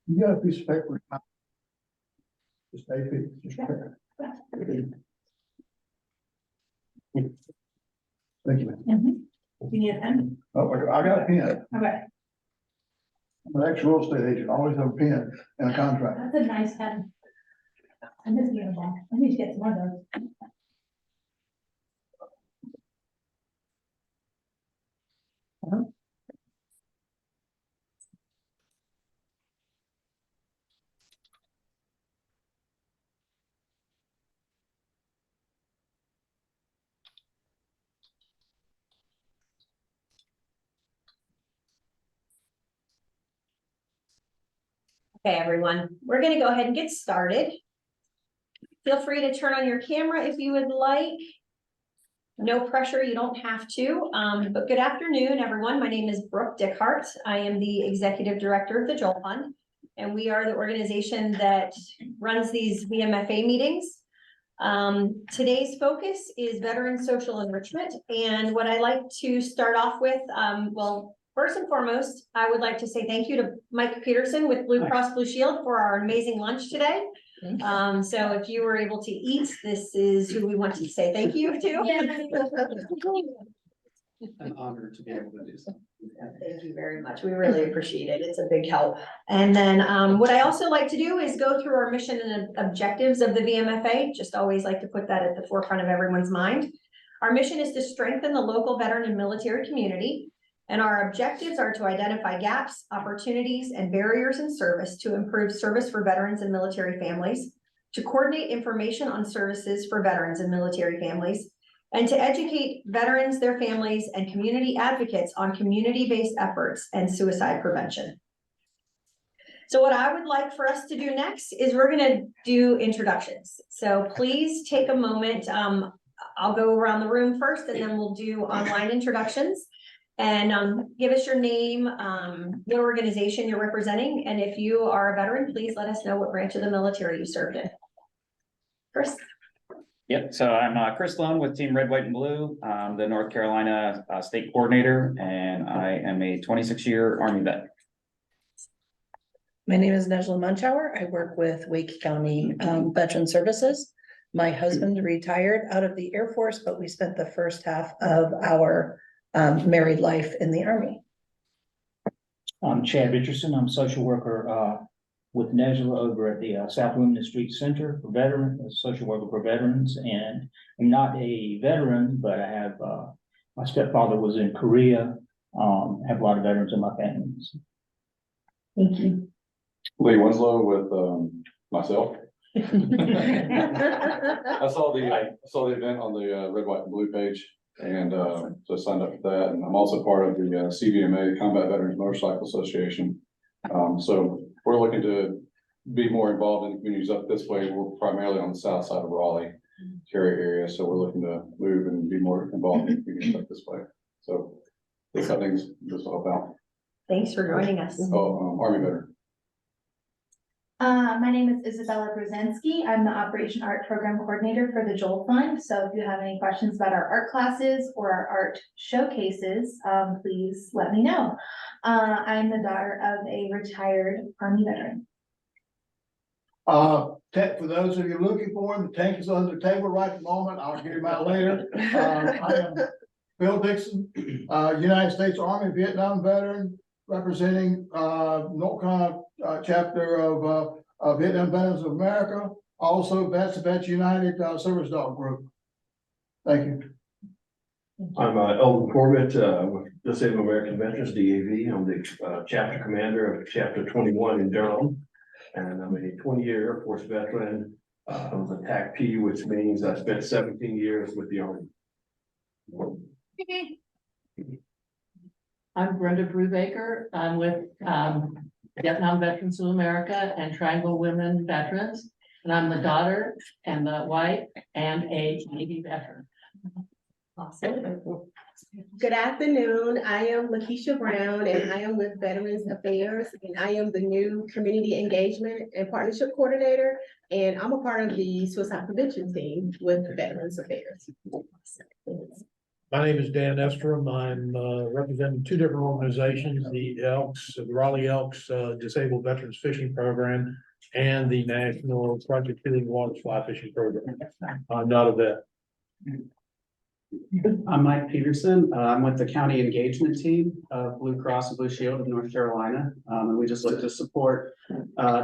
You got a piece of paper? Just take it. Just take it. Thank you. You need a pen? Oh, I got a pen. Okay, I'm an ex-real estate agent. I always have a pen and a contract. that's a nice pen. I miss being a ball. I need to get some more of those. Okay, everyone, we're gonna go ahead and get started. Feel free to turn on your camera if you would like. No pressure, you don't have to, but good afternoon, everyone. My name is Brooke Dickhart. I am the Executive Director of the Joel Fund, and we are the organization that runs these VMFA meetings. Today's focus is veteran social enrichment, and what I like to start off with, well, first and foremost, I would like to say thank you to Mike Peterson with Blue Cross Blue Shield for our amazing lunch today. So if you were able to eat, this is who we want to say thank you to. An honor to be able to do so. Thank you very much. We really appreciate it. It's a big help. And then what I also like to do is go through our mission and objectives of the VMFA. Just always like to put that at the forefront of everyone's mind. Our mission is to strengthen the local veteran and military community. And our objectives are to identify gaps, opportunities, and barriers in service to improve service for veterans and military families, to coordinate information on services for veterans and military families, and to educate veterans, their families, and community advocates on community-based efforts and suicide prevention. So what I would like for us to do next is we're gonna do introductions. So please take a moment. I'll go around the room first and then we'll do online introductions. And give us your name, your organization you're representing, and if you are a veteran, please let us know what branch of the military you served in. Chris? Yep, so I'm Chris Sloan with Team Red, White, and Blue, the North Carolina State Coordinator, and I am a 26-year Army vet. My name is Nejla Munchauer. I work with Wake County Veteran Services. My husband retired out of the Air Force, but we spent the first half of our married life in the Army. I'm Chad Richardson. I'm a social worker with Nejla over at the South Wilmington Street Center for Veterans, a social worker for veterans, and I'm not a veteran, but I have my stepfather was in Korea. Have a lot of veterans in my family. Thank you. Lee Winslow with myself. I saw the event on the Red, White, and Blue page, and so I signed up for that. And I'm also part of the CVMA, Combat Veterans Motorcycle Association. So we're looking to be more involved in the communities up this way. We're primarily on the south side of Raleigh, Cary area, so we're looking to move and be more involved in the communities up this way. So that's how things this all about. Thanks for joining us. Oh, Army veteran. My name is Isabella Brzezinski. I'm the Operation Art Program Coordinator for the Joel Fund. So if you have any questions about our art classes or our art showcases, please let me know. I'm the daughter of a retired Army veteran. For those of you looking for him, the tank is under the table right at the moment. I'll get him out later. I am Bill Dixon, United States Army Vietnam veteran, representing North Carolina chapter of Vietnam Veterans of America. Also, Vets United Service Dog Group. Thank you. I'm Eldon Corbett with Disabled American Veterans, DAV. I'm the chapter commander of chapter 21 in Durham. And I'm a 20-year Air Force veteran. I was a TAC-P, which means I spent 17 years with the Army. I'm Brenda Brubaker. I'm with Vietnam Veterans of America and Triangle Women Veterans. And I'm the daughter and the wife and a Navy veteran. Awesome. Good afternoon. I am Lakeisha Brown and I am with Veterans Affairs and I am the new Community Engagement and Partnership Coordinator. And I'm a part of the Suicide Prevention Team with Veterans Affairs. My name is Dan Estrem. I'm representing two different organizations, the Raleigh Elks Disabled Veterans Fishing Program and the National Project Healing Water Fly Fishing Program. I'm not a vet. I'm Mike Peterson. I'm with the county engagement team of Blue Cross and Blue Shield of North Carolina. And we just look to support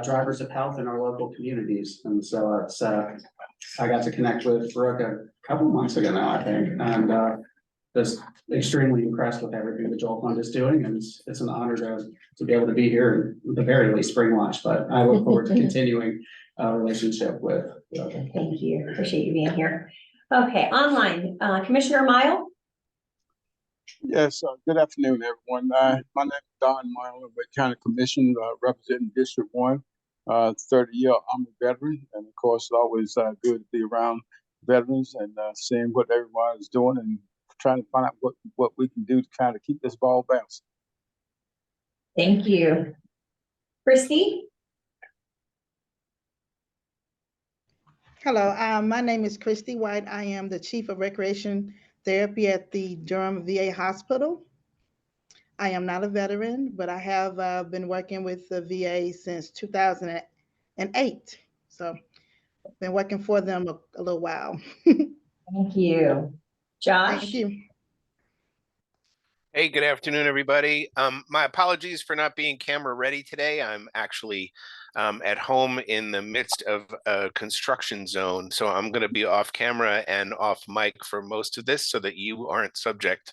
drivers of health in our local communities. And so it's I got to connect with Brooke a couple months ago now, I think, and just extremely impressed with everything the Joel Fund is doing. And it's an honor to be able to be here and at the very least bring lunch, but I look forward to continuing a relationship with. Thank you. Appreciate you being here. Okay, online, Commissioner Mile. Yes, good afternoon, everyone. My name is Don Mile, with County Commission, representing District 1, 30-year Army veteran. And of course, it's always good to be around veterans and seeing what everyone is doing and trying to find out what we can do to kind of keep this ball bouncing. Thank you. Christy? Hello, my name is Christy White. I am the Chief of Recreation Therapy at the Durham VA Hospital. I am not a veteran, but I have been working with the VA since 2008. So I've been working for them a little while. Thank you. Josh? Thank you. Hey, good afternoon, everybody. My apologies for not being camera ready today. I'm actually at home in the midst of a construction zone, so I'm going to be off camera and off mic for most of this so that you aren't subject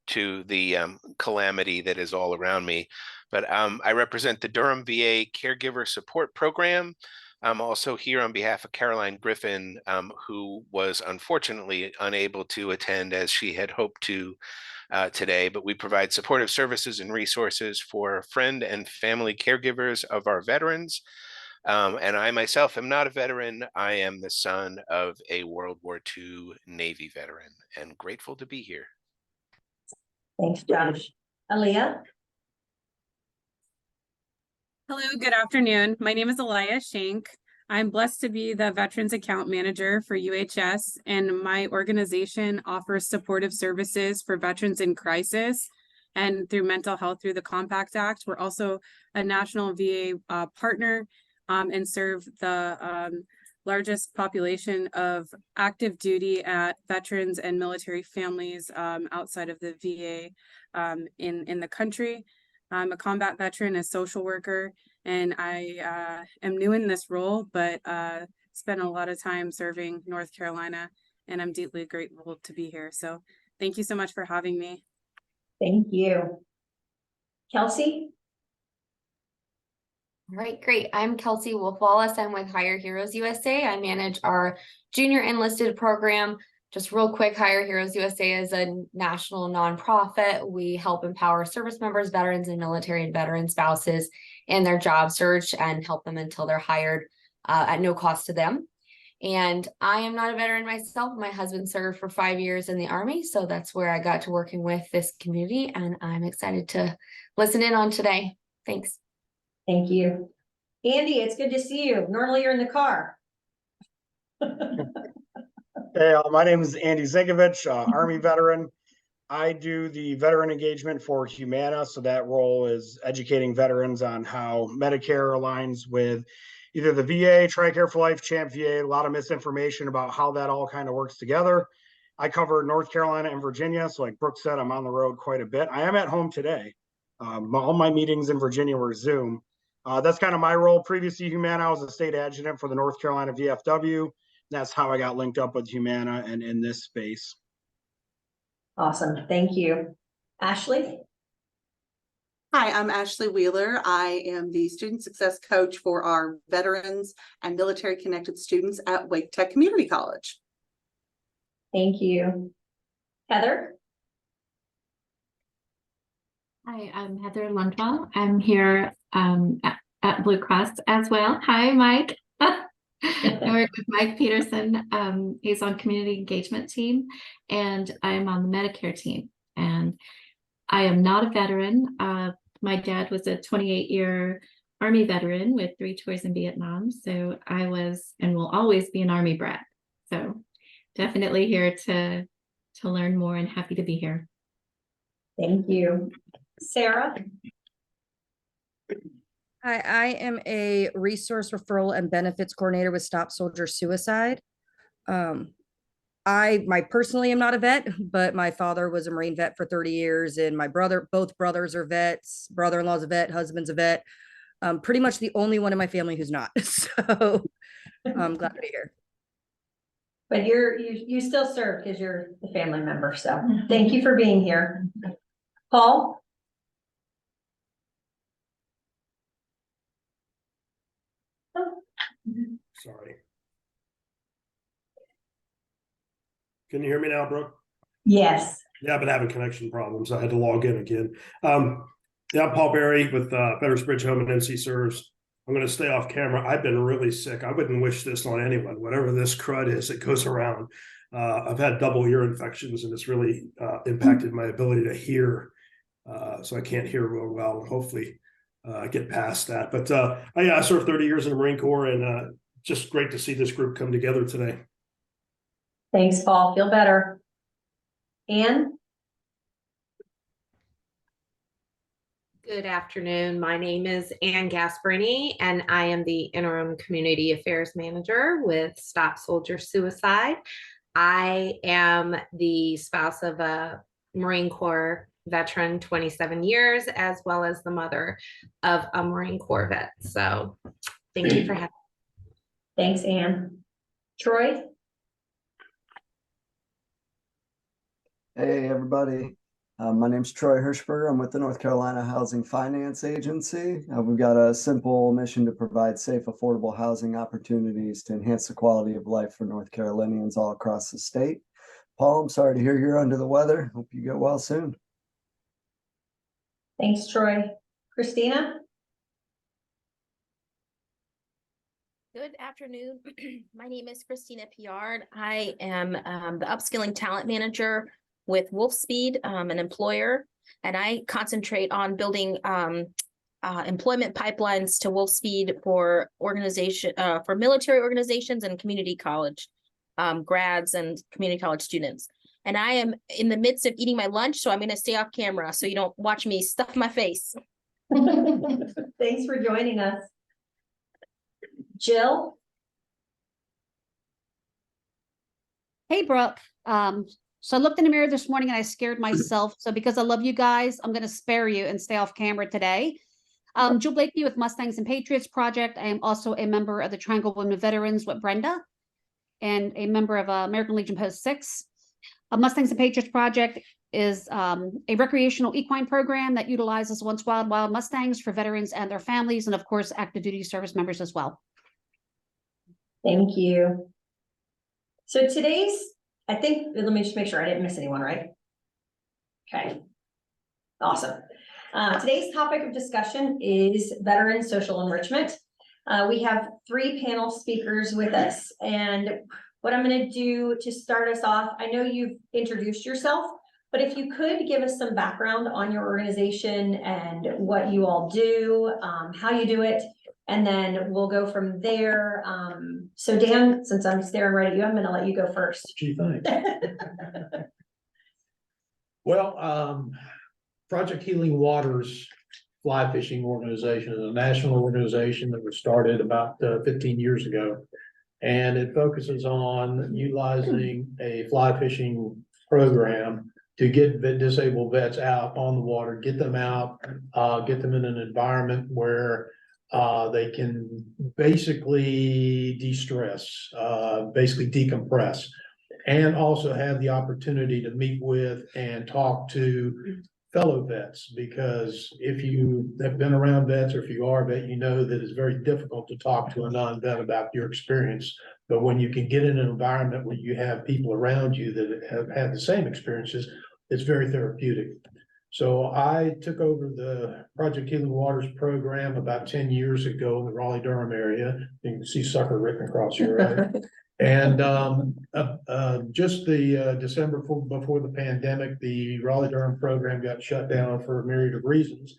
to the calamity that is all around me. But I represent the Durham VA Caregiver Support Program. I'm also here on behalf of Caroline Griffin, who was unfortunately unable to attend as she had hoped to today, but we provide supportive services and resources for friend and family caregivers of our veterans. And I myself am not a veteran. I am the son of a World War II Navy veteran and grateful to be here. Thanks, Josh. Aaliyah? Hello, good afternoon. My name is Aliyah Shank. I'm blessed to be the Veterans Account Manager for UHS, and my organization offers supportive services for veterans in crisis and through mental health through the Compact Act. We're also a national VA partner and serve the largest population of active duty at veterans and military families outside of the VA in the country. I'm a combat veteran, a social worker, and I am new in this role, but spent a lot of time serving North Carolina, and I'm deeply grateful to be here. So thank you so much for having me. Thank you. Kelsey? All right, great. I'm Kelsey Wolf-Wallace. I'm with Hire Heroes USA. I manage our junior enlisted program. Just real quick, Hire Heroes USA is a national nonprofit. We help empower service members, veterans, and military and veteran spouses in their job search and help them until they're hired at no cost to them. And I am not a veteran myself. My husband served for 5 years in the Army, so that's where I got to working with this community, and I'm excited to listen in on today. Thanks. Thank you. Andy, it's good to see you. Normally you're in the car. Hey, my name is Andy Zinkovich, Army veteran. I do the veteran engagement for Humana. So that role is educating veterans on how Medicare aligns with either the VA, TRICARE for Life, CHAMP VA, a lot of misinformation about how that all kind of works together. I cover North Carolina and Virginia. So like Brooke said, I'm on the road quite a bit. I am at home today. All my meetings in Virginia were Zoom. That's kind of my role. Previously, Humana, I was a state adjutant for the North Carolina VFW. That's how I got linked up with Humana and in this space. Awesome. Thank you. Ashley? Hi, I'm Ashley Wheeler. I am the student success coach for our veterans and military connected students at Wake Tech Community College. Thank you. Heather? Hi, I'm Heather Lundwall. I'm here at Blue Cross as well. Hi, Mike. I work with Mike Peterson. He's on community engagement team, and I'm on the Medicare team. And I am not a veteran. My dad was a 28-year Army veteran with 3 tours in Vietnam. So I was and will always be an Army brat. So definitely here to to learn more and happy to be here. Thank you. Sarah? Hi, I am a resource referral and benefits coordinator with Stop Soldier Suicide. I personally am not a vet, but my father was a Marine vet for 30 years and both brothers are vets, brother-in-law's a vet, husband's a vet. Pretty much the only one in my family who's not. So I'm glad to be here. But you still serve because you're the family member. So thank you for being here. Paul? Sorry. Can you hear me now, Brooke? Yes. Yeah, I've been having connection problems. I had to log in again. Yeah, I'm Paul Berry with Veterans Bridge Home and NC Serves. I'm going to stay off camera. I've been really sick. I wouldn't wish this on anyone. Whatever this crud is, it goes around. I've had double ear infections, and it's really impacted my ability to hear. So I can't hear real well. Hopefully, get past that. But I served 30 years in the Marine Corps, and just great to see this group come together today. Thanks, Paul. Feel better. Anne? Good afternoon. My name is Ann Gasparini, and I am the Interim Community Affairs Manager with Stop Soldier Suicide. I am the spouse of a Marine Corps veteran, 27 years, as well as the mother of a Marine Corps vet. So thank you for having me. Thanks, Anne. Troy? Hey, everybody. My name's Troy Hirschberger. I'm with the North Carolina Housing Finance Agency. We've got a simple mission to provide safe, affordable housing opportunities to enhance the quality of life for North Carolinians all across the state. Paul, I'm sorry to hear you're under the weather. Hope you get well soon. Thanks, Troy. Christina? Good afternoon. My name is Christina Piard. I am the Upskilling Talent Manager with Wolfspeed, an employer, and I concentrate on building employment pipelines to Wolfspeed for military organizations and community college grads and community college students. And I am in the midst of eating my lunch, so I'm going to stay off camera so you don't watch me stuff my face. Thanks for joining us. Jill? Hey, Brooke. So I looked in the mirror this morning and I scared myself. So because I love you guys, I'm going to spare you and stay off camera today. Jill Blakey with Mustangs and Patriots Project. I am also a member of the Triangle Women Veterans with Brenda and a member of American Legion Post 6. Mustangs and Patriots Project is a recreational equine program that utilizes once wild Mustangs for veterans and their families, and of course, active duty service members as well. Thank you. So today's, let me just make sure I didn't miss anyone, right? Okay, awesome. Today's topic of discussion is veteran social enrichment. We have 3 panel speakers with us, and what I'm going to do to start us off, I know you've introduced yourself, but if you could give us some background on your organization and what you all do, how you do it, and then we'll go from there. So Dan, since I'm staring right at you, I'm going to let you go first. Gee, thanks. Well, Project Healing Waters Fly Fishing Organization is a national organization that was started about 15 years ago. And it focuses on utilizing a fly fishing program to get disabled vets out on the water, get them out, get them in an environment where they can basically de-stress, basically decompress, and also have the opportunity to meet with and talk to fellow vets. Because if you have been around vets, or if you are a vet, you know that it's very difficult to talk to a non-vet about your experience. But when you can get in an environment where you have people around you that have had the same experiences, it's very therapeutic. So I took over the Project Healing Waters program about 10 years ago in the Raleigh-Durham area. You can see sucker written across here, right? And just the December before the pandemic, the Raleigh-Durham program got shut down for a myriad of reasons.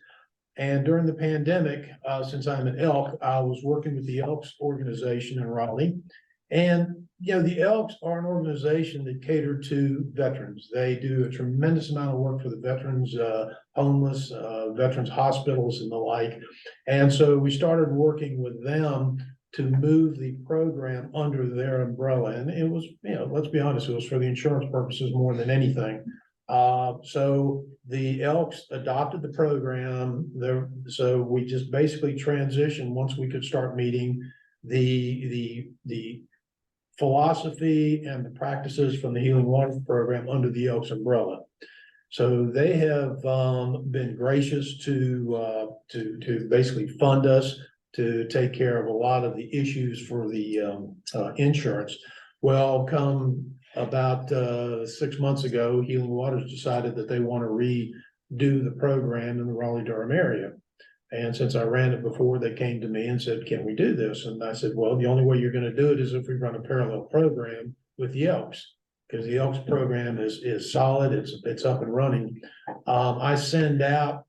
And during the pandemic, since I'm an Elk, I was working with the Elks organization in Raleigh. And, you know, the Elks are an organization that cater to veterans. They do a tremendous amount of work for the veterans, homeless, veterans hospitals and the like. And so we started working with them to move the program under their umbrella. And it was, you know, let's be honest, it was for the insurance purposes more than anything. So the Elks adopted the program there. So we just basically transitioned once we could start meeting the philosophy and the practices from the Healing Waters program under the Elks umbrella. So they have been gracious to basically fund us to take care of a lot of the issues for the insurance. Well, come about 6 months ago, Healing Waters decided that they want to redo the program in the Raleigh-Durham area. And since I ran it before, they came to me and said, can we do this? And I said, well, the only way you're going to do it is if we run a parallel program with the Elks, because the Elks program is solid. It's up and running. I send out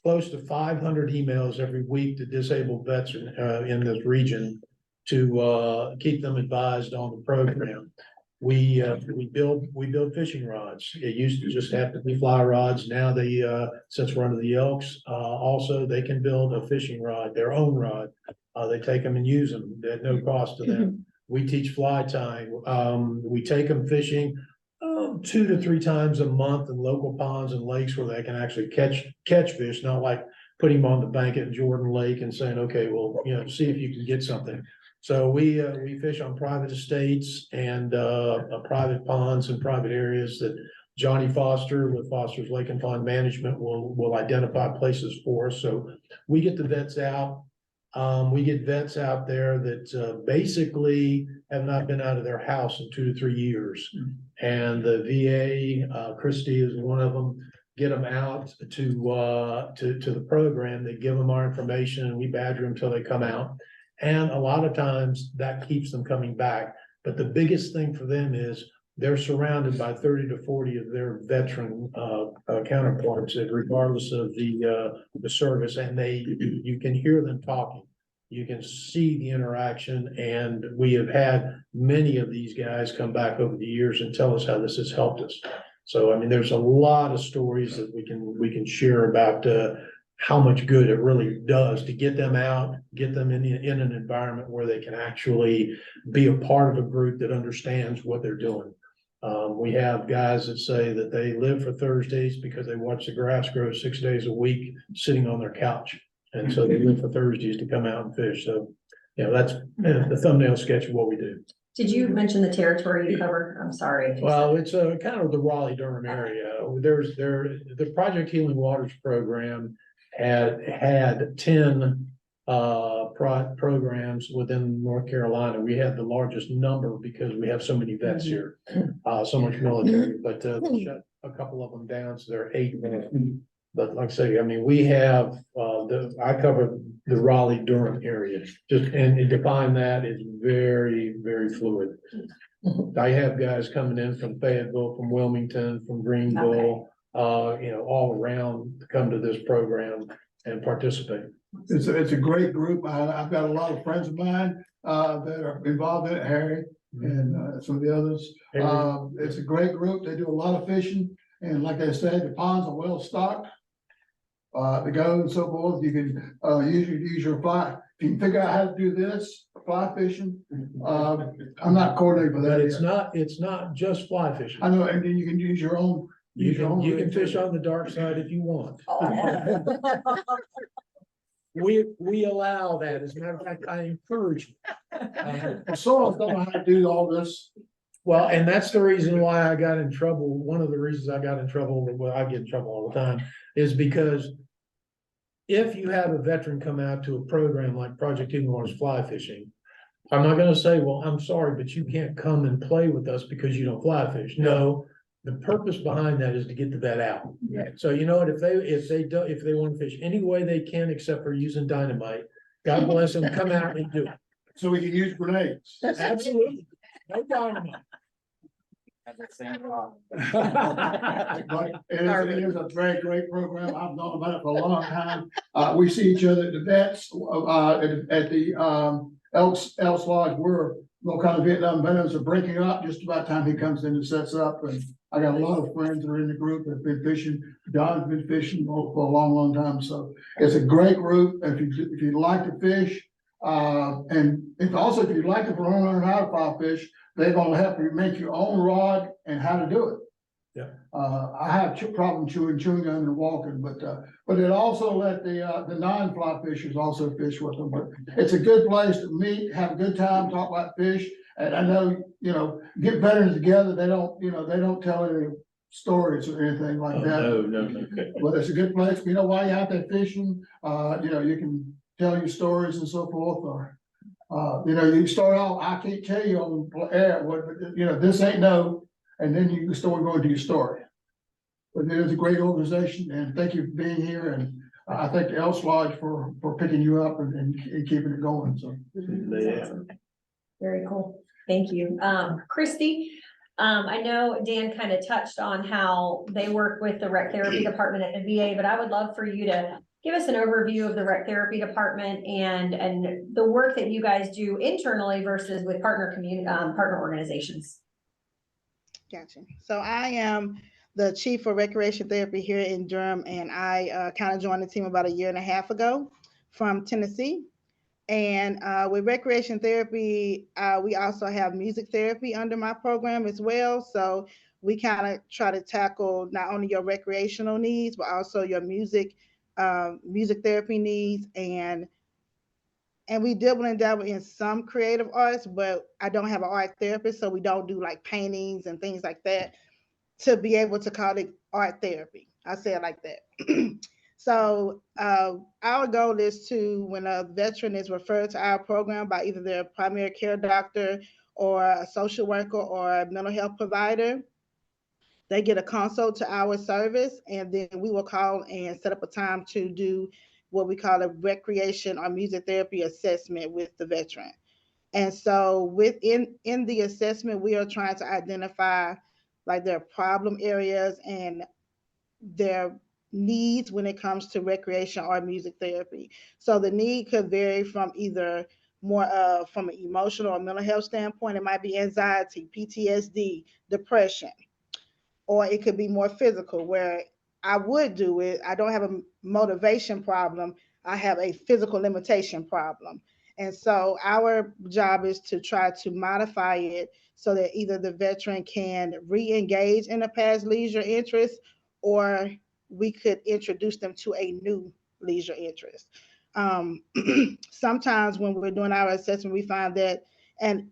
close to 500 emails every week to disabled vets in this region to keep them advised on the program. We build fishing rods. It used to just have to be fly rods. Now they, since we're under the Elks, also they can build a fishing rod, their own rod. They take them and use them at no cost to them. We teach fly tying. We take them fishing 2 to 3 times a month in local ponds and lakes where they can actually catch fish, not like putting them on the bank at Jordan Lake and saying, okay, well, you know, see if you can get something. So we fish on private estates and private ponds and private areas that Johnny Foster with Foster's Lake and Pond Management will identify places for us. So we get the vets out. We get vets out there that basically have not been out of their house in 2 to 3 years. And the VA, Christy is one of them, get them out to the program. They give them our information and we badger them until they come out. And a lot of times that keeps them coming back. But the biggest thing for them is they're surrounded by 30 to 40 of their veteran counterparts, regardless of the service. And you can hear them talking. You can see the interaction. And we have had many of these guys come back over the years and tell us how this has helped us. So, I mean, there's a lot of stories that we can share about how much good it really does to get them out, get them in an environment where they can actually be a part of a group that understands what they're doing. We have guys that say that they live for Thursdays because they watch the grass grow 6 days a week sitting on their couch. And so they live for Thursdays to come out and fish. So, you know, that's the thumbnail sketch of what we do. Did you mention the territory you cover? I'm sorry. Well, it's kind of the Raleigh-Durham area. The Project Healing Waters program had 10 programs within North Carolina. We had the largest number because we have so many vets here, so much military, but they shut a couple of them down, so there are 8 now. But like I say, I mean, we have I cover the Raleigh-Durham area. And to define that is very, very fluid. I have guys coming in from Fayetteville, from Wilmington, from Greenville, you know, all around to come to this program and participate. It's a great group. I've got a lot of friends of mine that are involved in it, Harry and some of the others. It's a great group. They do a lot of fishing. And like I said, the ponds are well stocked. The go and so forth. You can use your fly. If you can figure out how to do this, fly fishing. I'm not coordinated for that. It's not just fly fishing. I know, and then you can use your own. You can fish on the dark side if you want. We allow that. As a matter of fact, I encourage you. Soils don't know how to do all this. Well, and that's the reason why I got in trouble. One of the reasons I got in trouble, well, I get in trouble all the time, is because if you have a veteran come out to a program like Project Healing Waters fly fishing, I'm not going to say, well, I'm sorry, but you can't come and play with us because you don't fly fish. No, the purpose behind that is to get the vet out. Yeah. So you know what, if they want to fish any way they can except for using dynamite, God bless them, come out and do it. So we can use grenades. Absolutely. No dynamite. But it is a very great program. I've known about it for a long time. We see each other at the vets, at the Elks Lodge. We're what kind of Vietnam veterans are breaking up just about time he comes in and sets up. And I got a lot of friends that are in the group that have been fishing. John's been fishing for a long, long time. So it's a great group. If you like to fish, and if you like to learn how to fly fish, they're gonna help you make your own rod and how to do it. Yeah. I have problem chewing gum and walking, but it also let the non-fly fishers also fish with them. But it's a good place to meet, have a good time, talk about fish. And I know, get veterans together. They don't tell any stories or anything like that. No. But it's a good place. While you're out there fishing, you can tell your stories and so forth. Or, you start out, I can't tell you on air what, this ain't no. And then you can start going to your story. But it is a great organization, and thank you for being here. And I thank the Elks Lodge for picking you up and keeping it going. So Very cool. Thank you. Christy, I know Dan kind of touched on how they work with the rec therapy department at the VA, but I would love for you to give us an overview of the rec therapy department and the work that you guys do internally versus with partner organizations. Gotcha. So I am the chief for recreation therapy here in Durham, and I kind of joined the team about 1.5 years ago from Tennessee. And with recreation therapy, we also have music therapy under my program as well. So we kind of try to tackle not only your recreational needs, but also your music therapy needs. And we dabble in some creative arts, but I don't have an art therapist, so we don't do like paintings and things like that to be able to call it art therapy. I say it like that. So our goal is to, when a veteran is referred to our program by either their primary care doctor or a social worker or a mental health provider, they get a consult to our service, and then we will call and set up a time to do what we call a recreation or music therapy assessment with the veteran. And so within the assessment, we are trying to identify like their problem areas and their needs when it comes to recreation or music therapy. So the need could vary from either more from an emotional or mental health standpoint. It might be anxiety, PTSD, depression, or it could be more physical, where I would do it. I don't have a motivation problem. I have a physical limitation problem. And so our job is to try to modify it so that either the veteran can re-engage in a past leisure interest, or we could introduce them to a new leisure interest. Sometimes when we're doing our assessment, we find that, and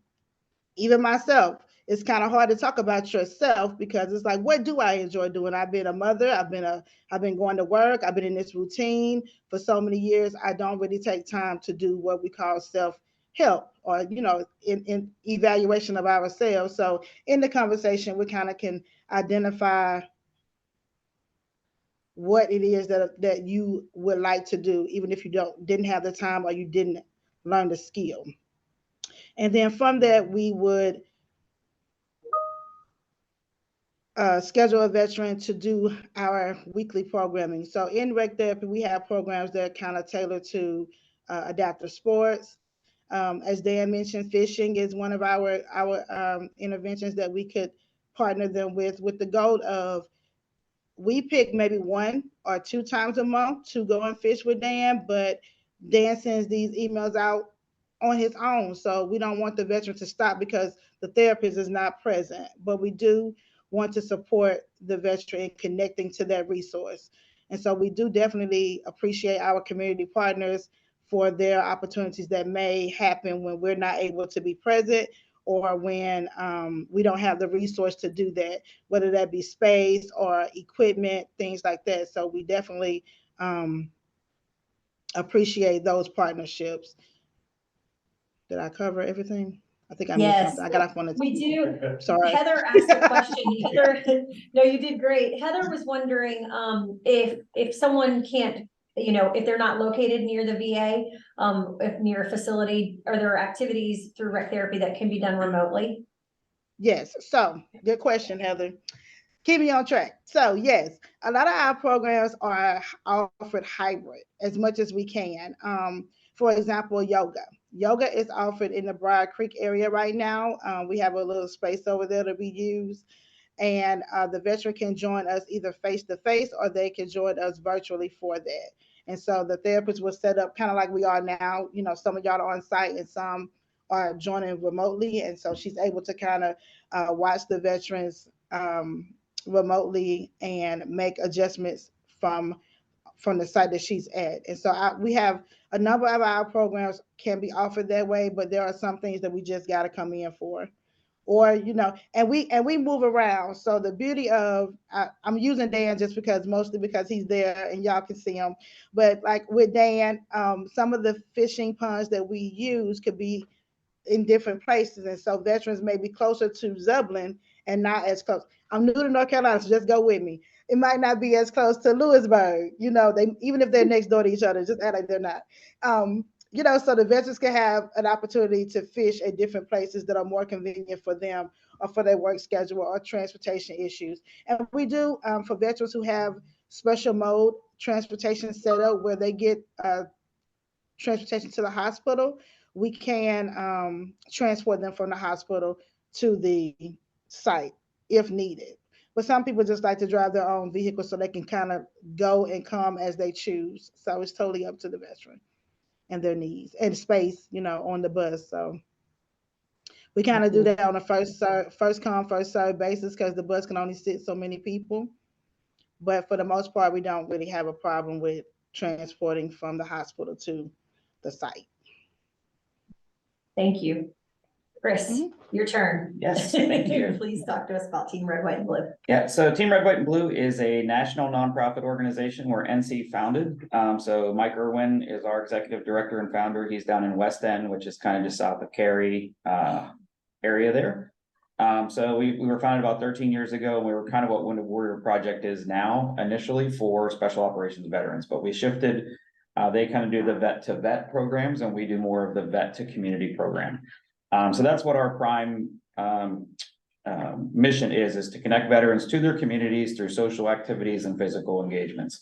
even myself, it's kind of hard to talk about yourself because it's like, what do I enjoy doing? I've been a mother. I've been going to work. I've been in this routine for so many years. I don't really take time to do what we call self-help or, in evaluation of ourselves. So in the conversation, we kind of can identify what it is that you would like to do, even if you didn't have the time or you didn't learn the skill. And then from that, we would schedule a veteran to do our weekly programming. So in rec therapy, we have programs that are kind of tailored to adaptive sports. As Dan mentioned, fishing is one of our interventions that we could partner them with the goal of, we pick maybe 1 or 2 times a month to go and fish with Dan, but Dan sends these emails out on his own. So we don't want the veteran to stop because the therapist is not present, but we do want to support the veteran in connecting to that resource. And so we do definitely appreciate our community partners for their opportunities that may happen when we're not able to be present, or when we don't have the resource to do that, whether that be space or equipment, things like that. So we definitely appreciate those partnerships. Did I cover everything? I think I missed something. I got off on the. We do. Sorry. Heather asked a question. Heather, no, you did great. Heather was wondering if someone can't, if they're not located near the VA, if near a facility, are there activities through rec therapy that can be done remotely? Yes. So good question, Heather. Keep me on track. So yes, a lot of our programs are offered hybrid as much as we can. For example, yoga. Yoga is offered in the Briar Creek area right now. We have a little space over there to be used. And the veteran can join us either face to face or they can join us virtually for that. And so the therapist was set up kind of like we are now. You know, some of y'all are on site and some are joining remotely. And so she's able to kind of watch the veterans remotely and make adjustments from the site that she's at. And so we have a number of our programs can be offered that way, but there are some things that we just got to come in for. Or, you know, and we move around. So the beauty of, I'm using Dan just mostly because he's there and y'all can see him. But like with Dan, some of the fishing ponds that we use could be in different places. And so veterans may be closer to Zublin and not as close. I'm new to North Carolina, so just go with me. It might not be as close to Lewisburg, you know, even if they're next door to each other, just act like they're not. You know, so the veterans can have an opportunity to fish at different places that are more convenient for them or for their work schedule or transportation issues. And we do, for veterans who have special mode transportation set up where they get transportation to the hospital, we can transport them from the hospital to the site if needed. But some people just like to drive their own vehicle so they can kind of go and come as they choose. So it's totally up to the veteran and their needs and space, you know, on the bus. So we kind of do that on a first come, first serve basis because the bus can only sit so many people. But for the most part, we don't really have a problem with transporting from the hospital to the site. Thank you. Chris, your turn. Yes, thank you. Please talk to us about Team Red, White, and Blue. Yeah, so Team Red, White, and Blue is a national nonprofit organization. We're NC founded. So Mike Irwin is our executive director and founder. He's down in West End, which is kind of just south of Cary area there. So we were founded about 13 years ago. We were kind of what Wounded Warrior Project is now, initially for special operations veterans, but we shifted. They kind of do the vet to vet programs, and we do more of the vet to community program. So that's what our prime mission is to connect veterans to their communities through social activities and physical engagements.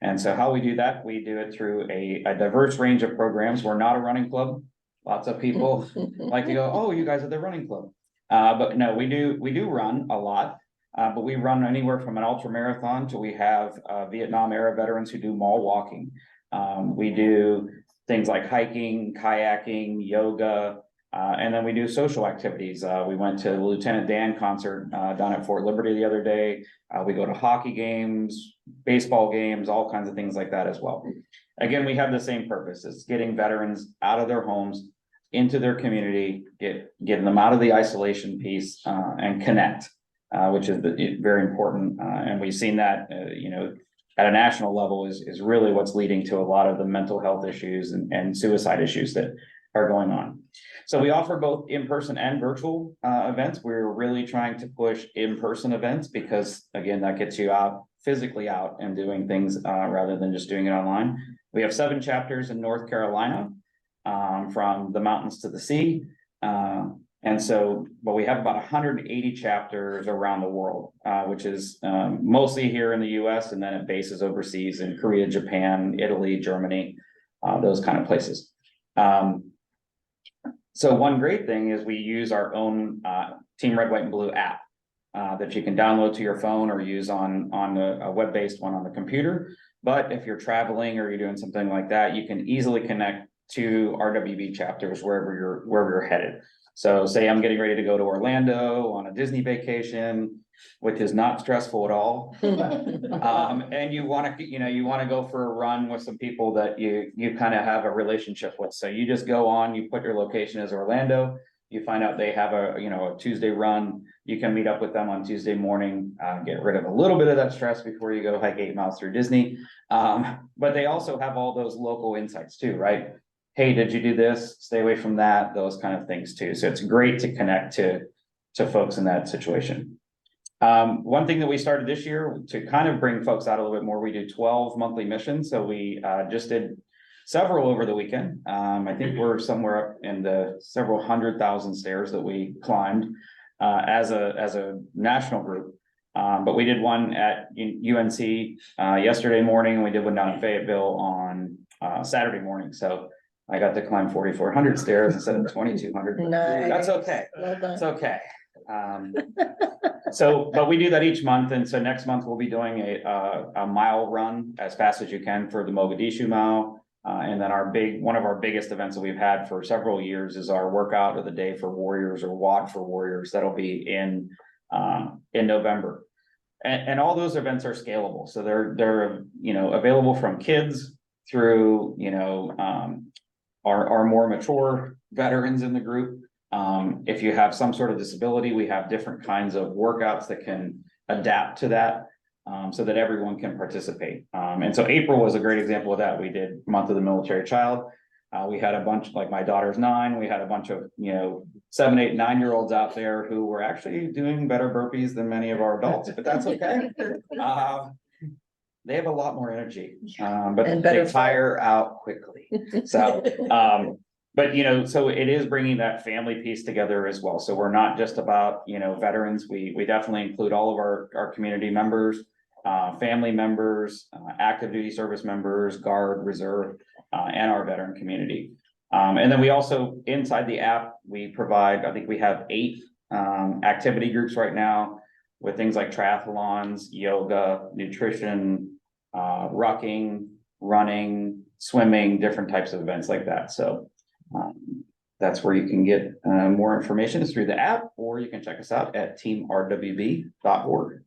And so how we do that, we do it through a diverse range of programs. We're not a running club. Lots of people like to go, oh, you guys are the running club. But no, we do run a lot, but we run anywhere from an ultra marathon to we have Vietnam era veterans who do mall walking. We do things like hiking, kayaking, yoga, and then we do social activities. We went to the Lieutenant Dan concert down at Fort Liberty the other day. We go to hockey games, baseball games, all kinds of things like that as well. Again, we have the same purpose. It's getting veterans out of their homes, into their community, getting them out of the isolation piece and connect, which is very important. And we've seen that, you know, at a national level is really what's leading to a lot of the mental health issues and suicide issues that are going on. So we offer both in-person and virtual events. We're really trying to push in-person events because, again, that gets you out, physically out and doing things rather than just doing it online. We have 7 chapters in North Carolina, from the mountains to the sea. And so, but we have about 180 chapters around the world, which is mostly here in the US and then at bases overseas in Korea, Japan, Italy, Germany, those kind of places. So one great thing is we use our own Team Red, White, and Blue app that you can download to your phone or use on a web-based one on the computer. But if you're traveling or you're doing something like that, you can easily connect to RWB chapters wherever you're headed. So say I'm getting ready to go to Orlando on a Disney vacation, which is not stressful at all. And you want to go for a run with some people that you kind of have a relationship with. So you just go on, you put your location as Orlando, you find out they have a Tuesday run, you can meet up with them on Tuesday morning, get rid of a little bit of that stress before you go hike 8 miles through Disney. But they also have all those local insights too, right? Hey, did you do this? Stay away from that, those kind of things too. So it's great to connect to folks in that situation. One thing that we started this year to kind of bring folks out a little bit more, we do 12 monthly missions. So we just did several over the weekend. I think we're somewhere up in the several 100,000 stairs that we climbed as a national group. But we did one at UNC yesterday morning, and we did one down in Fayetteville on Saturday morning. So I got to climb 4,400 stairs instead of 2,200. Nice. That's okay. Well done. It's okay. So, but we do that each month, and so next month we'll be doing a mile run as fast as you can for the Mogadishu Mile. And then one of our biggest events that we've had for several years is our workout of the day for warriors, or WOD for warriors. That'll be in November. And all those events are scalable. So they're available from kids through, our more mature veterans in the group. If you have some sort of disability, we have different kinds of workouts that can adapt to that, so that everyone can participate. And so April was a great example of that. We did Month of the Military Child. We had a bunch, like my daughter's 9, we had a bunch of, 7, 8, 9-year-olds out there who were actually doing better burpees than many of our adults, but that's okay. They have a lot more energy, but they tire out quickly. So, but so it is bringing that family piece together as well. So we're not just about, veterans. We definitely include all of our community members, family members, active duty service members, Guard, Reserve, and our veteran community. And then we also, inside the app, we provide, I think we have 8 activity groups right now with things like triathlons, yoga, nutrition, rucking, running, swimming, different types of events like that. So that's where you can get more information, is through the app, or you can check us out at teamrwb.org.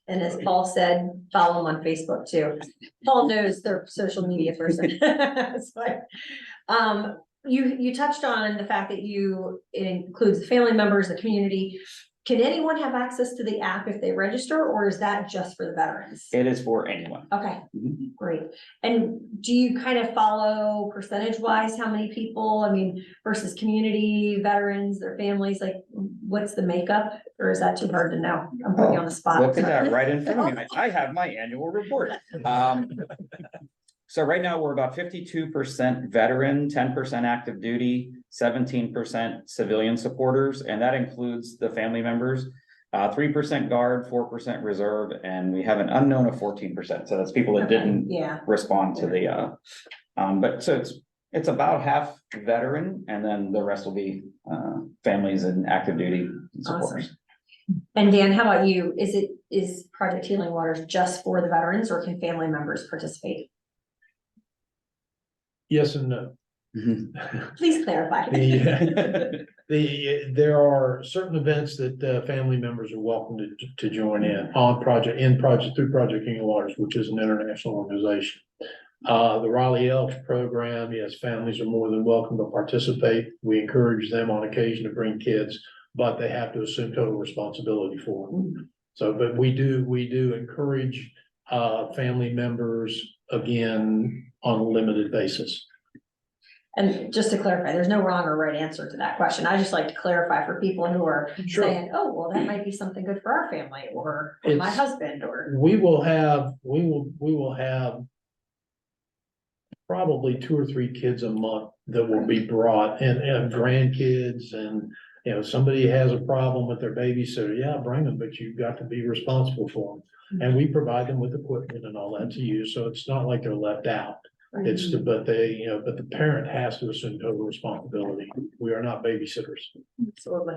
And as Paul said, follow them on Facebook too. Paul knows their social media person. So, you touched on the fact that it includes the family members, the community. Can anyone have access to the app if they register, or is that just for the veterans? It is for anyone. Okay, great. And do you kind of follow percentage wise how many people, versus community, veterans, their families, like what's the makeup, or is that too hard to know? I'm putting you on the spot. Look at that right in front of me. I have my annual report. So right now we're about 52% veteran, 10% active duty, 17% civilian supporters, and that includes the family members, 3% Guard, 4% Reserve, and we have an unknown of 14%. So that's people that didn't respond to the, but so it's about half veteran, and then the rest will be families and active duty supporters. Awesome. And Dan, how about you? Is Project Healing Waters just for the veterans, or can family members participate? Yes and no. Please clarify. There are certain events that family members are welcome to join in on through Project Healing Waters, which is an international organization. The Raleigh Elks program, yes, families are more than welcome to participate. We encourage them on occasion to bring kids, but they have to assume total responsibility for them. So, but we do encourage family members, again, on a limited basis. And just to clarify, there's no wrong or right answer to that question. I just like to clarify for people who are saying, oh, well, that might be something good for our family, or my husband, or. We will have probably 2 or 3 kids a month that will be brought, and grandkids, and somebody has a problem with their babysitter. Yeah, bring them, but you've got to be responsible for them. And we provide them with equipment and all that to use, so it's not like they're left out. It's but the parent has to assume total responsibility. We are not babysitters. Absolutely.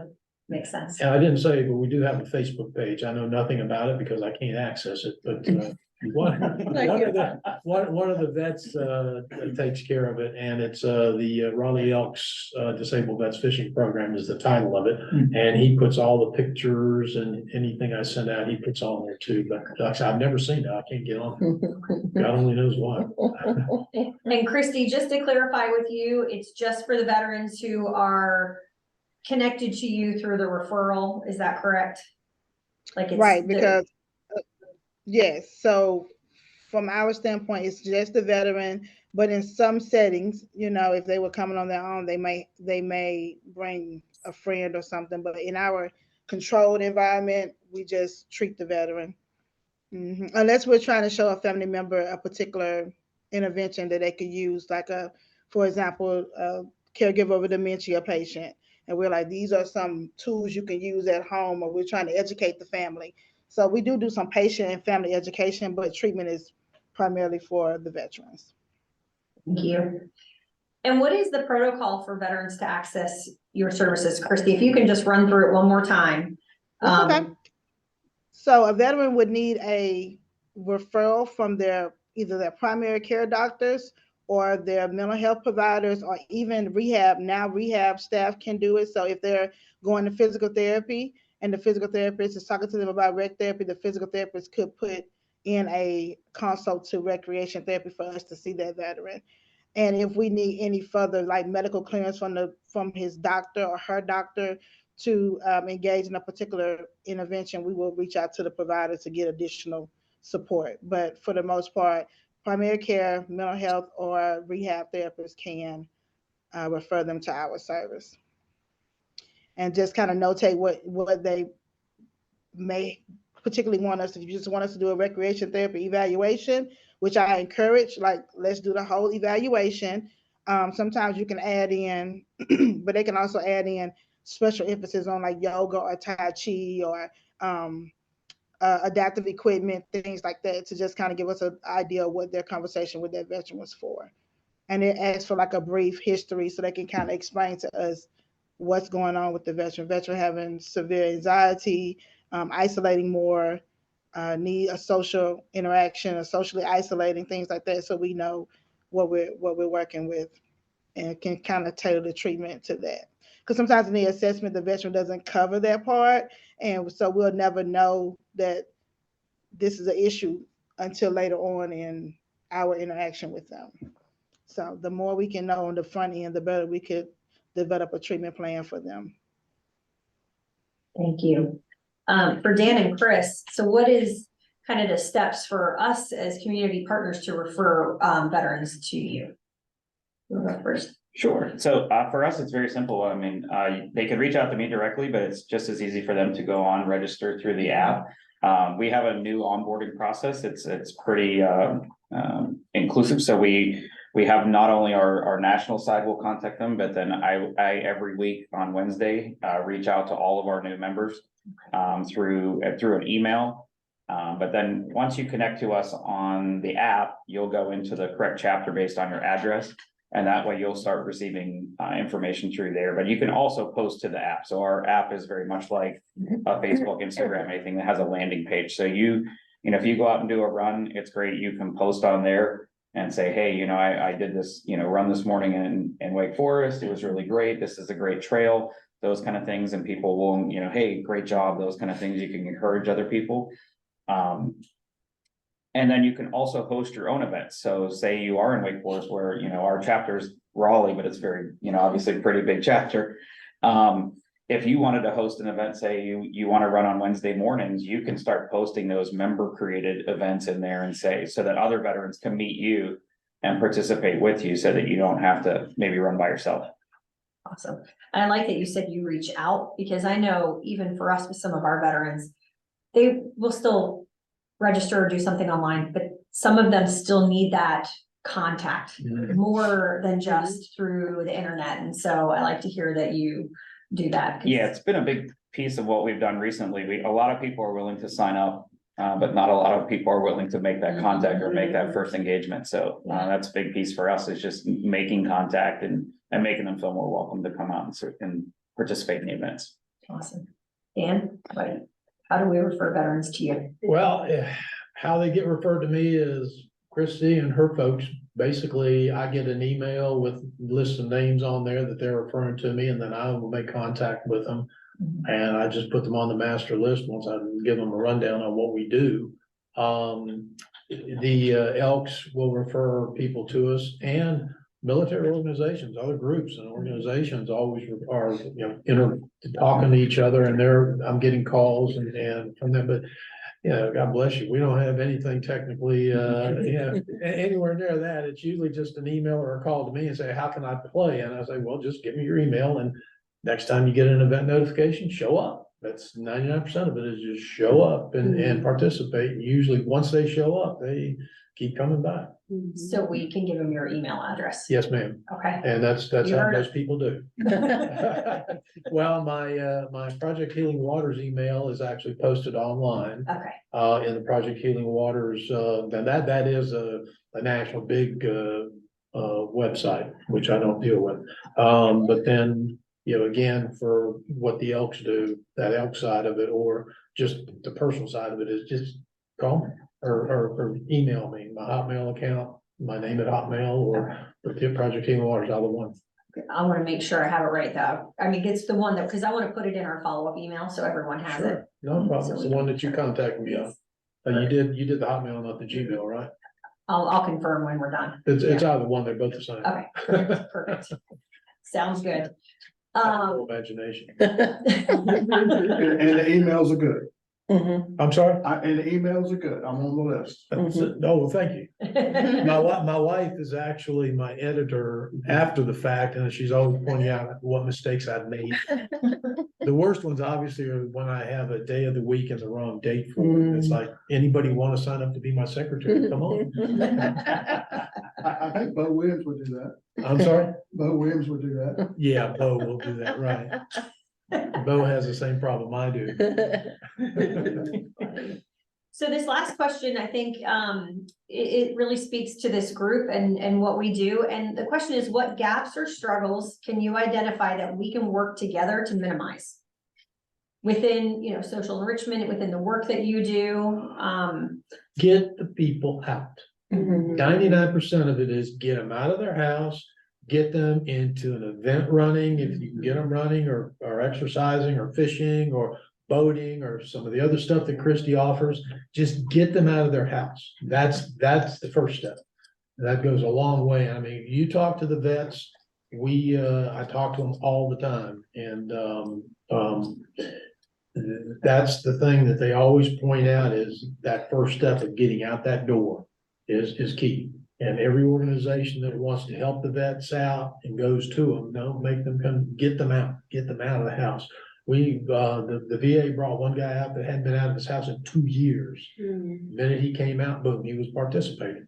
Makes sense. And I didn't say, but we do have a Facebook page. I know nothing about it because I can't access it, but one of the vets takes care of it, and it's the Raleigh Elks Disabled Vets Fishing Program is the title of it. And he puts all the pictures, and anything I send out, he puts on there too. But like I said, I've never seen it. I can't get on it. God only knows why. And Christy, just to clarify with you, it's just for the veterans who are connected to you through the referral. Is that correct? Like it's right, because yes. So from our standpoint, it's just the veteran, but in some settings, if they were coming on their own, they may bring a friend or something. But in our controlled environment, we just treat the veteran. Unless we're trying to show a family member a particular intervention that they could use, like for example, a caregiver of a dementia patient. And we're like, these are some tools you can use at home, or we're trying to educate the family. So we do some patient and family education, but treatment is primarily for the veterans. Thank you. And what is the protocol for veterans to access your services, Christy? If you can just run through it one more time. That's okay. So a veteran would need a referral from either their primary care doctors or their mental health providers, or even rehab. Now rehab staff can do it. So if they're going to physical therapy and the physical therapist is talking to them about rec therapy, the physical therapist could put in a consult to recreation therapy for us to see that veteran. And if we need any further like medical clearance from his doctor or her doctor to engage in a particular intervention, we will reach out to the provider to get additional support. But for the most part, primary care, mental health, or rehab therapists can refer them to our service. And just kind of notate what they may particularly want us, if you just want us to do a recreation therapy evaluation, which I encourage, like, let's do the whole evaluation. Sometimes you can add in, but they can also add in special emphasis on like yoga or Tai Chi or adaptive equipment, things like that, to just kind of give us an idea of what their conversation with that veteran was for. And it asks for like a brief history so they can kind of explain to us what's going on with the veteran having severe anxiety, isolating more, need a social interaction, or socially isolating, things like that, so we know what we're working with and can kind of tailor the treatment to that. Because sometimes in the assessment, the veteran doesn't cover that part, and so we'll never know that this is an issue until later on in our interaction with them. So the more we can know on the front end, the better we could develop a treatment plan for them. Thank you. For Dan and Chris, so what is kind of the steps for us as community partners to refer veterans to you? You'll go first. Sure. So for us, it's very simple. I mean, they could reach out to me directly, but it's just as easy for them to go on, register through the app. We have a new onboarding process. It's pretty inclusive. So we have not only our national side will contact them, but then I every week on Wednesday reach out to all of our new members through an email. But then once you connect to us on the app, you'll go into the correct chapter based on your address. And that way you'll start receiving information through there, but you can also post to the app. So our app is very much like a Facebook, Instagram, anything that has a landing page. So you know, if you go out and do a run, it's great. You can post on there and say, hey, you know, I did this, you know, run this morning in Wake Forest. It was really great. This is a great trail, those kind of things. And people will, you know, hey, great job. Those kind of things. You can encourage other people. And then you can also host your own events. So say you are in Wake Forest where, you know, our chapter's Raleigh, but it's very, you know, obviously a pretty big chapter. If you wanted to host an event, say you want to run on Wednesday mornings, you can start posting those member created events in there and say, so that other veterans can meet you and participate with you so that you don't have to maybe run by yourself. Awesome. And I like that you said you reach out, because I know even for us with some of our veterans, they will still register or do something online, but some of them still need that contact more than just through the internet. And so I like to hear that you do that. Yeah, it's been a big piece of what we've done recently. A lot of people are willing to sign up, but not a lot of people are willing to make that contact or make that first engagement. So that's a big piece for us, is just making contact and making them feel more welcome to come out and participate in the events. Awesome. Dan, how do we refer veterans to you? Well, how they get referred to me is Christy and her folks. Basically, I get an email with lists of names on there that they're referring to me, and then I will make contact with them. And I just put them on the master list once I give them a rundown on what we do. The Elks will refer people to us, and military organizations, other groups and organizations always are, you know, talking to each other, and I'm getting calls and from them, but yeah, God bless you. We don't have anything technically, anywhere near that. It's usually just an email or a call to me and say, how can I play? And I say, well, just give me your email, and next time you get an event notification, show up. That's 99% of it, is just show up and participate. And usually once they show up, they keep coming back. So we can give them your email address. Yes, ma'am. Okay. And that's how most people do. Well, my Project Healing Waters email is actually posted online. Okay. In the Project Healing Waters, then that is a national big website, which I don't deal with. But then, you know, again, for what the Elks do, that Elk side of it, or just the personal side of it, is just call me or email me, my Hotmail account, my name at Hotmail, or the Project Healing Waters, either one. I want to make sure I have it right though. I mean, it's the one that, because I want to put it in our follow-up email so everyone has it. Sure, no problem. So It's we the one can- that you contacted me on. You did the Hotmail, not the Gmail, right? I'll confirm when we're done. It's Yeah. either one, they're both the same. Okay, perfect. Sounds good. Imagination. And the emails are good. I'm sorry? And the emails are good. I'm on the list. No, well, thank you. My wife is actually my editor after the fact, and she's always pointing out what mistakes I've made. The worst ones obviously are when I have a day of the week and the wrong date for it. It's like, anybody want to sign up to be my secretary? Come on. I think Bo Williams would do that. I'm sorry? Bo Williams would do that. Yeah, Bo will do that, right. Bo has the same problem I do. So this last question, I think, it really speaks to this group and what we do. And the question is, what gaps or struggles can you identify that we can work together to minimize? Within, you know, social enrichment, within the work that you do, Get the people out. 99% of it is get them out of their house, get them into an event running, if you can get them running or exercising or fishing or boating or some of the other stuff that Christy offers. Just get them out of their house. That's the first step. That goes a long way. I mean, you talk to the vets, I talk to them all the time, and that's the thing that they always point out, is that first step of getting out that door is key. And every organization that wants to help the vets out and goes to them, don't make them come, get them out of the house. The VA brought one guy out that hadn't been out of his house in 2 years. The minute he came out, boom, he was participating.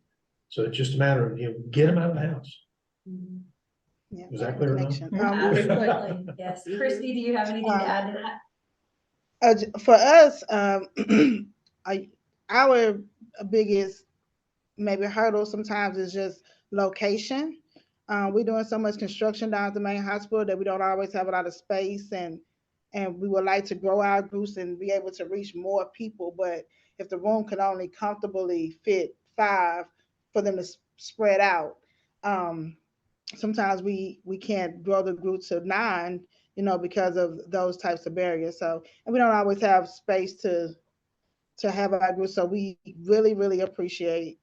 So it's just a matter of, you know, get him out of the house. Was that clear enough? absolutely, yes. Christy, do you have anything to add to that? For us, our biggest maybe hurdle sometimes is just location. We're doing so much construction down at the main hospital that we don't always have a lot of space, and we would like to grow our groups and be able to reach more people. But if the room can only comfortably fit 5 for them to spread out, sometimes we can't grow the group to 9, you know, because of those types of barriers. So, and we don't always have space to have our group. So we really appreciate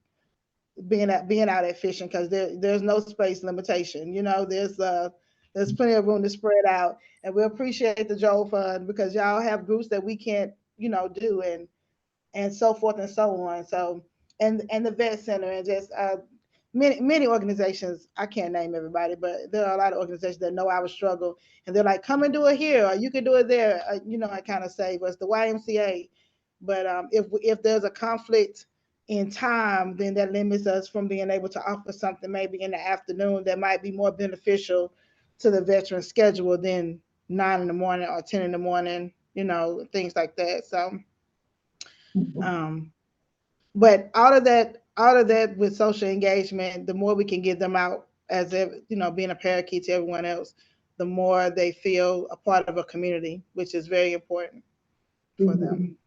being out at fishing, because there's no space limitation. You know, there's plenty of room to spread out, and we appreciate the Joel Fund, because y'all have groups that we can't, you know, do, and so forth and so on. So, and the vet center, and just many organizations, I can't name everybody, but there are a lot of organizations that know our struggle, and they're like, come and do it here, or you can do it there. You know, I kind of say, but it's the YMCA. But if there's a conflict in time, then that limits us from being able to offer something maybe in the afternoon that might be more beneficial to the veteran schedule than 9 in the morning or 10 in the morning, you know, things like that. So, but all of that with social engagement, the more we can get them out as if, you know, being a parakeet to everyone else, the more they feel a part of a community, which is very important for them.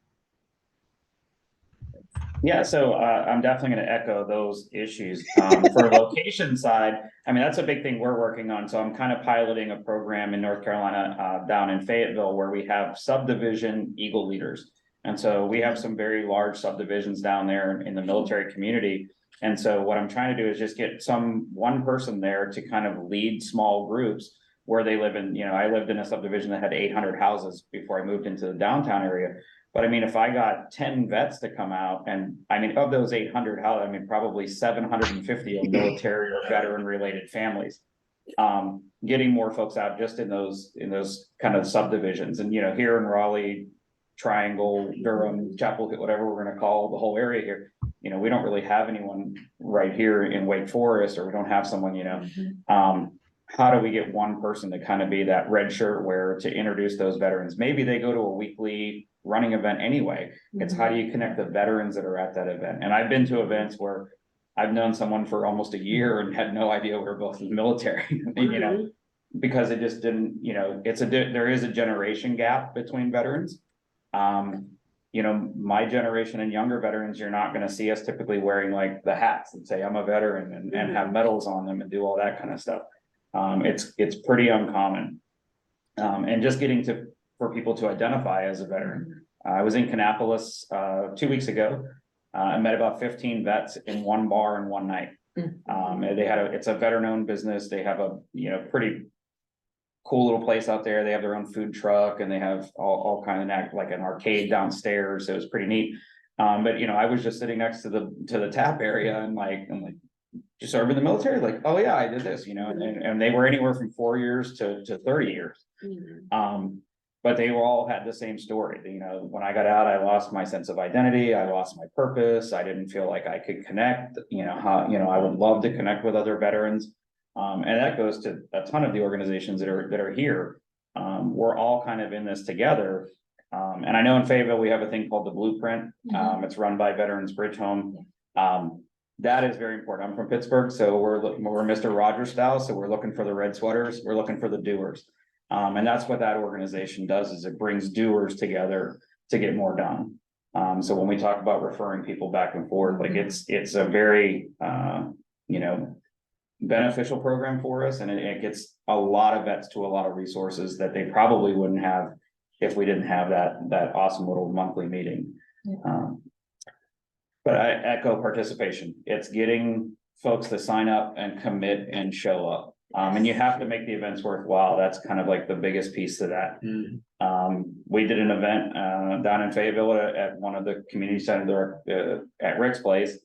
Yeah, so I'm definitely going to echo those issues. For location side, I mean, that's a big thing we're working on. So I'm kind of piloting a program in North Carolina down in Fayetteville, where we have subdivision Eagle leaders. And so we have some very large subdivisions down there in the military community. And so what I'm trying to do is just get one person there to kind of lead small groups where they live in, you know, I lived in a subdivision that had 800 houses before I moved into the downtown area. But I mean, if I got 10 vets to come out, and I mean, of those 800 houses, I mean, probably 750 are military or veteran related families. Getting more folks out just in those kind of subdivisions. And, you know, here in Raleigh, Triangle, Durham, Chapel Hill, whatever we're going to call the whole area here, you know, we don't really have anyone right here in Wake Forest, or we don't have someone, you know, how do we get one person to kind of be that red shirt wearer to introduce those veterans? Maybe they go to a weekly running event anyway. It's how do you connect the veterans that are at that event? And I've been to events where I've known someone for almost a year and had no idea we were both in the military, you know, because it just didn't, you know, there is a generation gap between veterans. You know, my generation and younger veterans, you're not gonna see us typically wearing like the hats and say, I'm a veteran and have medals on them and do all that kind of stuff. It's pretty uncommon. And just getting for people to identify as a veteran. I was in Kannapolis, 2 weeks ago. I met about 15 vets in one bar in one night. And it's a veteran-owned business. They have a, you know, pretty cool little place out there. They have their own food truck and they have all kind of like an arcade downstairs. So it was pretty neat. But you know, I was just sitting next to the tap area and like, I'm like, you serve in the military? Like, oh yeah, I did this, you know, and they were anywhere from 4 years to 30 years. But they all had the same story. You know, when I got out, I lost my sense of identity. I lost my purpose. I didn't feel like I could connect, you know, I would love to connect with other veterans. And that goes to a ton of the organizations that are here. We're all kind of in this together. And I know in Fayetteville, we have a thing called the Blueprint. It's run by Veterans Bridge Home. That is very important. I'm from Pittsburgh, so we're Mr. Rogers style. So we're looking for the red sweaters. We're looking for the doers. And that's what that organization does, is it brings doers together to get more done. So when we talk about referring people back and forth, like it's a very, you know, beneficial program for us, and it gets a lot of vets to a lot of resources that they probably wouldn't have if we didn't have that awesome little monthly meeting. But I echo participation. It's getting folks to sign up and commit and show up. And you have to make the events worthwhile. That's kind of like the biggest piece to that. We did an event down in Fayetteville at one of the community centers at Rick's place.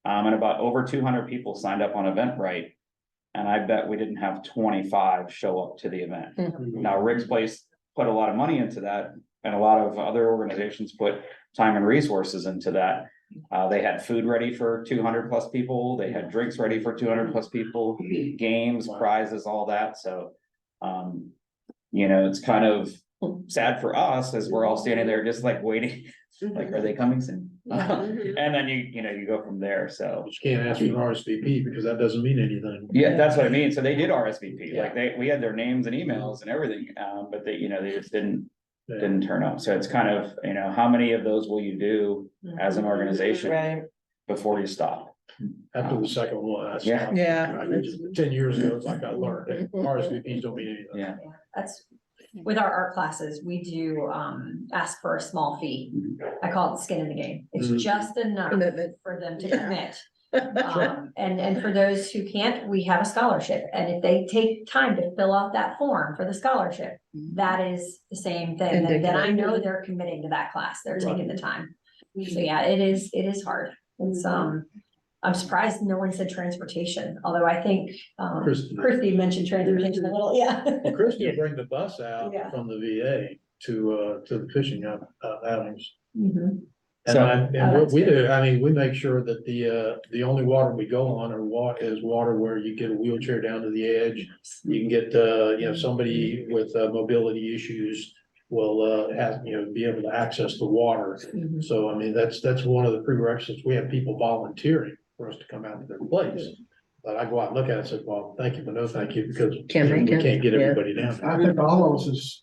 And about over 200 people signed up on Eventbrite. And I bet we didn't have 25 show up to the event. Now, Rick's place put a lot of money into that, and a lot of other organizations put time and resources into that. They had food ready for 200 plus people. They had drinks ready for 200 plus people, games, prizes, all that. So, you know, it's kind of sad for us as we're all standing there just like waiting, like, are they coming soon? And then you go from there. So You can't ask for an RSVP because that doesn't mean anything. yeah, that's what I mean. So they did RSVP, like we had their names and emails and everything, but they just didn't turn up. So it's kind of, you know, how many of those will you do as an organization before you stop? After the second one, I stopped. 10 years ago, it's like I learned that RSVPs don't mean anything. Yeah. That's, with our art classes, we do ask for a small fee. I call it skin in the game. It's just enough for them to commit. And for those who can't, we have a scholarship. And if they take time to fill out that form for the scholarship, that is the same thing. Then I know they're committing to that class. They're taking the time. So yeah, it is hard. It's I'm surprised no one said transportation, although I think Christy mentioned transportation a little, Well, Christy will bring the bus out from the VA to the fishing outings. And what we do, I mean, we make sure that the only water we go on is water where you get a wheelchair down to the edge. You can get you know, somebody with mobility issues will have, you know, be able to access the water. So I mean, that's one of the prerequisites. We have people volunteering for us to come out to their place. But I go out and look at it and say, well, thank you, but no thank you, because we can't get everybody down there. I think all of us'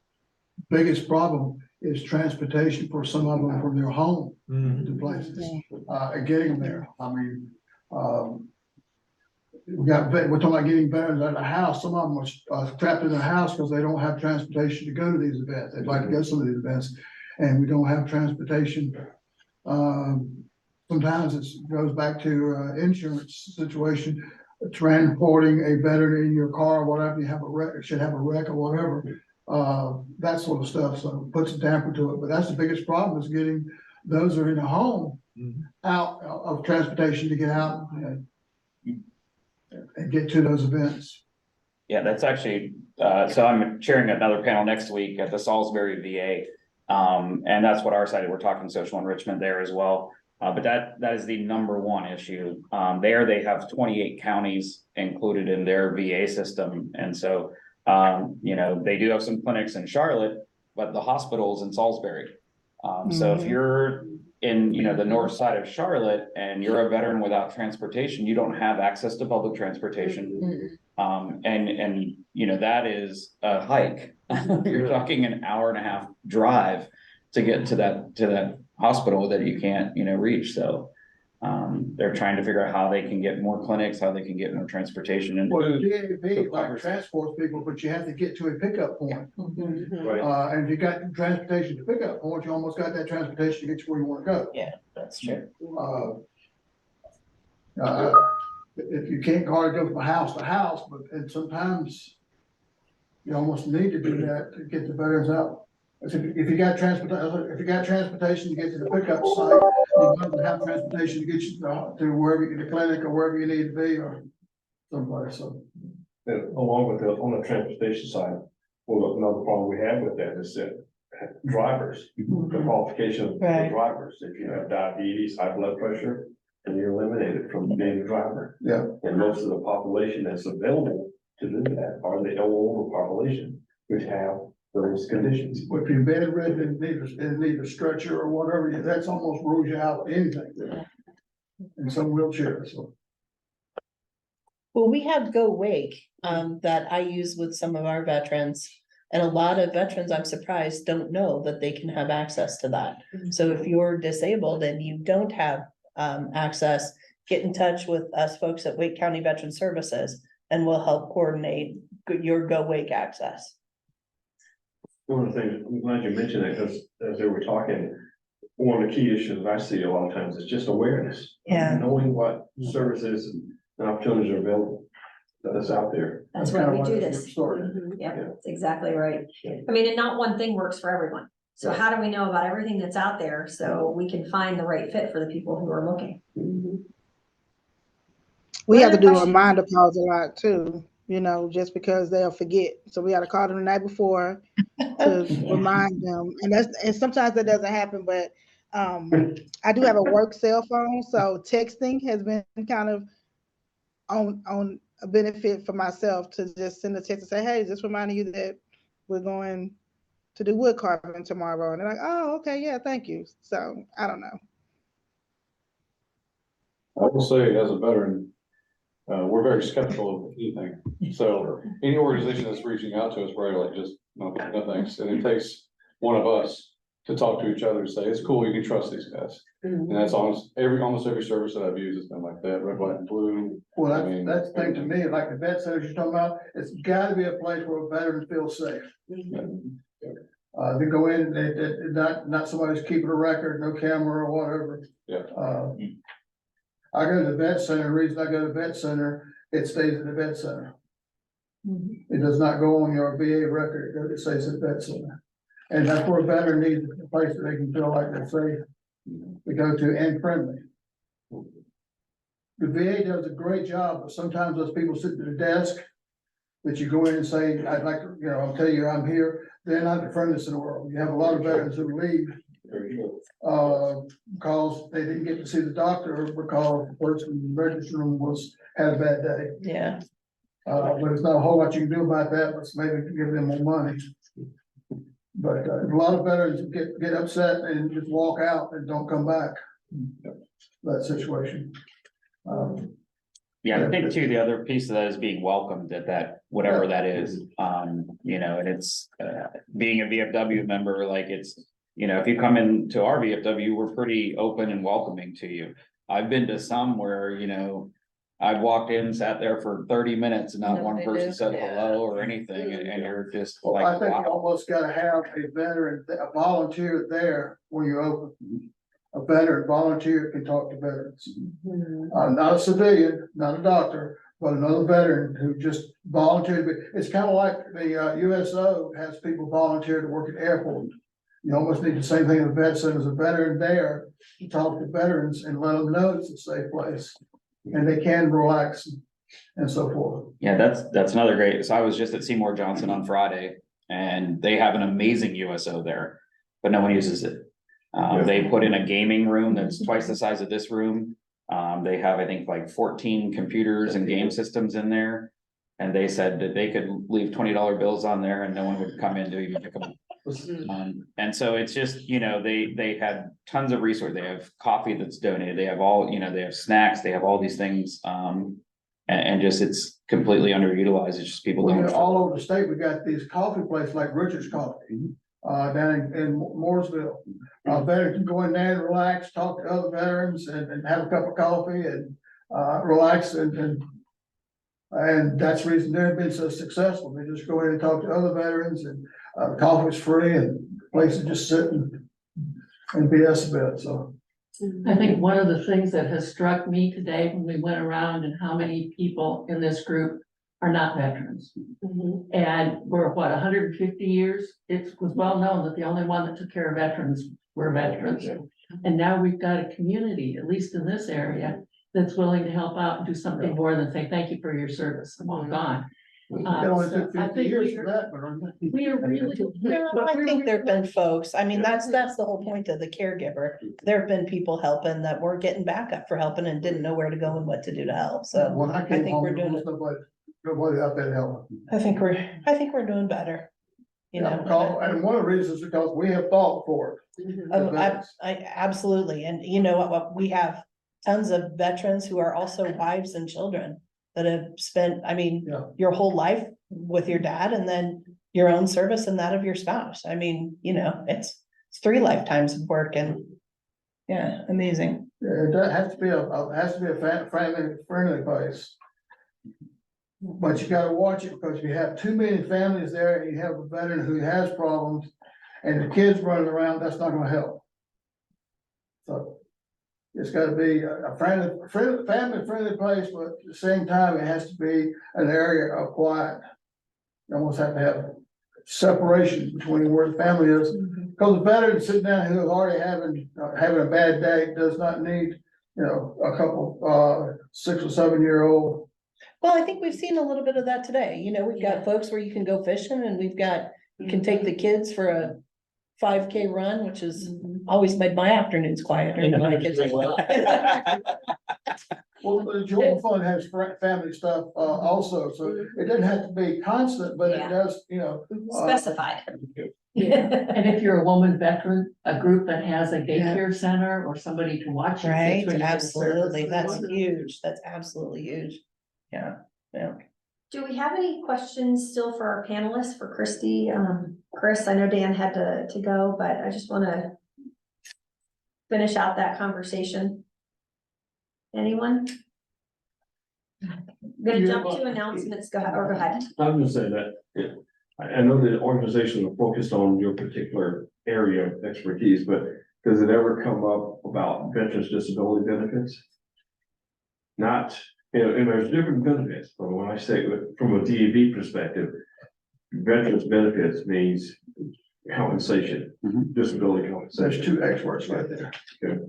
biggest problem is transportation for some of them from their home to places, and getting them there. I mean, we're talking about getting veterans out of the house. Some of them are trapped in their house because they don't have transportation to go to these events. They'd like to go to some of these events, and we don't have transportation. Sometimes it goes back to insurance situation, transporting a veteran in your car, or whatever. You have a wreck, should have a wreck or whatever. That sort of stuff. So it puts a damper to it. But that's the biggest problem, is getting those who are in a home out of transportation to get out and get to those events. Yeah, that's actually, so I'm chairing another panel next week at the Salisbury VA. And that's what our side, we're talking social enrichment there as well. But that is the #1 issue. There they have 28 counties included in their VA system. And so, you know, they do have some clinics in Charlotte, but the hospital's in Salisbury. So if Mhm. you're in, the north side of Charlotte and you're a veteran without transportation, you don't have access to public transportation. And that is a hike. You're talking an hour and a half drive to get to that hospital that you can't, reach. So they're trying to figure out how they can get more clinics, how they can get more transportation and Well, food. DAV like transports people, but you have to get to a pickup point. Right. And if you got transportation to pickup point, you almost got that transportation to get you where you want to go. Yeah, that's true. If you can't hardly go from house to house, and sometimes you almost need to do that to get the veterans out. If you got transportation to get to the pickup site, you don't have transportation to get you to wherever you, the clinic or wherever you need to be or someplace, so. Along with on the transportation side, well, another problem we have with that is that drivers, the qualification of the Right. drivers, if you have diabetes, high blood pressure, and you're eliminated from being a driver. Yeah. And most of the population that's available to do that are the older population, which have those conditions. If you're bedridden and need a stretcher or whatever, that's almost rules you out of anything. In some wheelchairs, so. Well, we have Go Wake, that I use with some of our veterans. And a lot of veterans, I'm surprised, don't know that they can have access to that. So if you're disabled and you don't have access, get in touch with us folks at Wake County Veteran Services and we'll help coordinate your Go Wake access. One of the things, I'm glad you mentioned that, because as they were talking, one of the key issues I see a lot of times is just awareness. Yeah. Knowing what services and opportunities are available that's out there. That's why we do this. Yeah, that's exactly right. I mean, and not one thing works for everyone. So how do we know about everything that's out there so we can find the right fit for the people who are looking? We What have to other do a questions? reminder calls a lot too, just because they'll forget. So we got to call them the night before to remind them. And sometimes that doesn't happen, but I do have a work cell phone, so texting has been kind of on a benefit for myself to just send a text and say, hey, just reminding you that we're going to do wood carving tomorrow. And they're like, oh, okay, yeah, thank you. So I don't know. I will say, as a veteran, we're very skeptical of anything. So any organization that's reaching out to us, we're like, just no thanks. And it takes one of us to talk to each other and say, it's cool, you can trust these guys. And that's almost every service that I've used has been like that, red, white, and blue. Well, I mean, that's the thing to me, like the vet centers you're talking about, it's gotta be a place where a veteran feels safe. They go in, not somebody's keeping a record, no camera or whatever. Yeah. I go to the vet center, the reason I go to the vet center, it stays at the vet center. It does not go on your VA record, it stays at the vet center. And that's where a veteran needs a place that they can feel like they're safe to go to and friendly. The VA does a great job, but sometimes those people sit at the desk that you go in and say, I'd like to, I'll tell you I'm here. They're not the friendliest in the world. You have a lot of veterans who leave because they didn't get to see the doctor because the person in the emergency room had a bad day. Yeah. But it's not a whole lot you can do about that, but maybe give them more money. But a lot of veterans get upset and just walk out and don't come back. That situation. Yeah, I think too, the other piece of that is being welcomed at that, whatever that is, and it's, being a VFW member, like it's, if you come into our VFW, we're pretty open and welcoming to you. I've been to some where, I've walked in, sat there for 30 minutes and not one person said hello or anything, and you're just Well, like, I think you wow. almost gotta have a veteran, a volunteer there when you're open. A veteran volunteer can talk to veterans. Not a civilian, not a doctor, but another veteran who just volunteered. It's kind of like the USO has people volunteer to work at the airport. You almost need the same thing in the vet center, as a veteran there to talk to veterans and let them know it's a safe place. And they can relax and so forth. Yeah, that's another great. So I was just at Seymour Johnson on Friday and they have an amazing USO there, but no one uses it. They put in a gaming room that's twice the size of this room. They have, I think, like 14 computers and game systems in there. And they said that they could leave $20 bills on there and no one would come in to even pick them. And so it's just, you know, they had tons of resources. They have coffee that's donated. They have all, you know, they have snacks, they have all these things. And just, it's completely underutilized. It's just people Well, don't. all over the state, we got these coffee places like Richard's Coffee, down in Mooresville. Veterans can go in there and relax, talk to other veterans and have a cup of coffee and, relax and that's the reason they've been so successful. They just go in and talk to other veterans and, coffee's free and places just sit and BS a bit, so. I think one of the things that has struck me today when we went around and how many people in this group are not veterans. And we're what, 150 years? It was well known that the only one that took care of veterans were veterans. And now we've got a community, at least in this area, that's willing to help out and do something more than say, thank you for your service and walk on. It only took I 50 think years for that, but. we are really. No, I think there've been folks, I mean, that's the whole point of the caregiver. There have been people helping that weren't getting backup for helping and didn't know where to go and what to do to help, so. When I I came think home, we're there doing was nobody out there helping. I think we're doing better. You Yeah, know, because, and one of the reasons is because we have thought for it. Oh, I absolutely, and you know what, we have tons of veterans who are also wives and children that have spent, I mean, your whole life with your dad and then your own service and that of your spouse. I mean, you know, it's 3 lifetimes of work and yeah, amazing. Yeah, it does have to be a family friendly place. But you gotta watch it because you have too many families there and you have a veteran who has problems and the kids running around, that's not gonna help. So it's gotta be a family friendly place, but at the same time, it has to be an area of quiet. You almost have to have separation between where the family is, because the veteran sitting down who is already having a bad day does not need, you know, a couple 6 or 7 year old. Well, I think we've seen a little bit of that today. You know, we've got folks where you can go fishing and we've got, you can take the kids for a 5K run, which has always made my afternoons quieter. when my kids are- Well, the Joel Fund has family stuff also, so it doesn't have to be constant, but it does, you know. Specified. And if you're a woman veteran, a group that has a daycare center or somebody to watch your Right, kids when you get absolutely, services. that's huge, that's absolutely huge. Yeah. Do we have any questions still for our panelists, for Christy? Chris, I know Dan had to go, but I just wanna finish out that conversation. Anyone? Gonna jump to announcements, go ahead, or go ahead. I'm gonna say that, I know the organization are focused on your particular area of expertise, but does it ever come up about veterans' disability benefits? Not, you know, and there's different benefits, but when I say from a DEV perspective, veterans' benefits means compensation, disability compensation. There's 2 experts right there. Okay.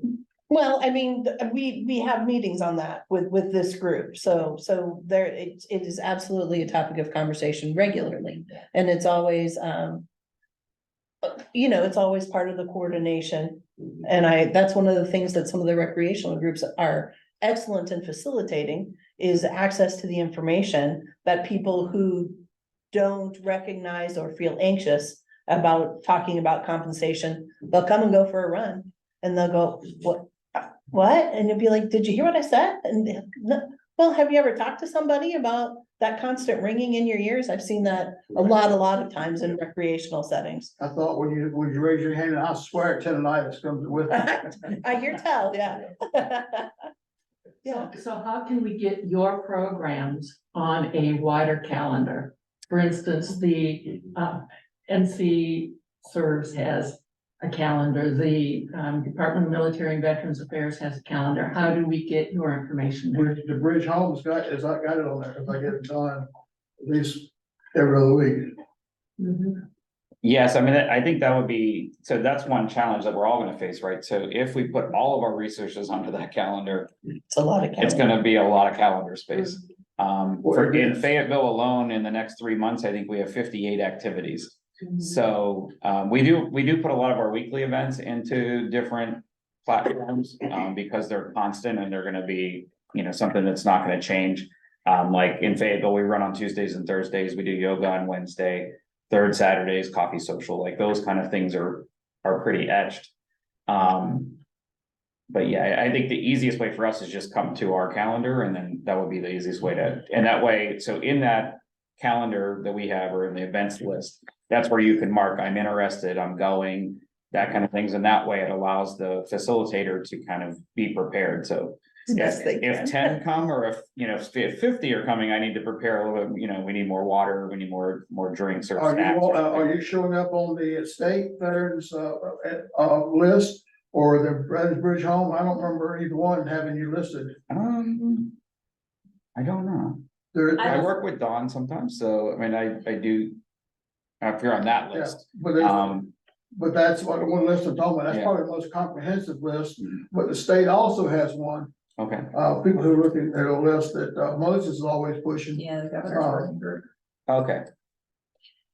Well, I mean, we have meetings on that with this group, so there, it is absolutely a topic of conversation regularly. And it's always, you know, it's always part of the coordination. And that's one of the things that some of the recreational groups are excellent in facilitating is access to the information that people who don't recognize or feel anxious about talking about compensation, they'll come and go for a run and they'll go, what? And you'll be like, did you hear what I said? And well, have you ever talked to somebody about that constant ringing in your ears? I've seen that a lot of times in recreational settings. I thought when you raise your hand, I swear tendonitis comes with it. I hear tell, yeah. So how can we get your programs on a wider calendar? For instance, the NC Serves has a calendar, the Department of Military and Veterans Affairs has a calendar. How do we get your information there? The Bridge Home's got it on there, if I get it done, at least every other week. Yes, I mean, I think that would be, so that's one challenge that we're all gonna face, right? So if we put all of our resources onto that calendar, it's a lot of it's gonna be a lot of calendar space. In Fayetteville alone, in the next 3 months, I think we have 58 activities. So we do put a lot of our weekly events into different platforms because they're constant and they're gonna be, you know, something that's not gonna change. Like in Fayetteville, we run on Tuesdays and Thursdays, we do yoga on Wednesday. third Saturdays, coffee social, like those kind of things are pretty etched. But yeah, I think the easiest way for us is just come to our calendar, and then that would be the easiest way to, and that way, so in that calendar that we have, or in the events list, that's where you can mark, I'm interested, I'm going, that kind of things, and that way it allows the facilitator to kind of be prepared, so. Yes, they If can. 10 come, or if 50 are coming, I need to prepare a little bit, we need more water, we need more drinks or snacks. Are you showing up on the state veterans, list or the Veterans Bridge Home? I don't remember either one having you listed. I don't know. I work with Dawn sometimes, so I mean, I do. If you're on that list. But that's what the one list I'm talking about. That's Yeah. probably the most comprehensive list, but the state also has one. Okay. People who are looking at a list that Moses is always pushing. Yeah, the governor's working group. Okay.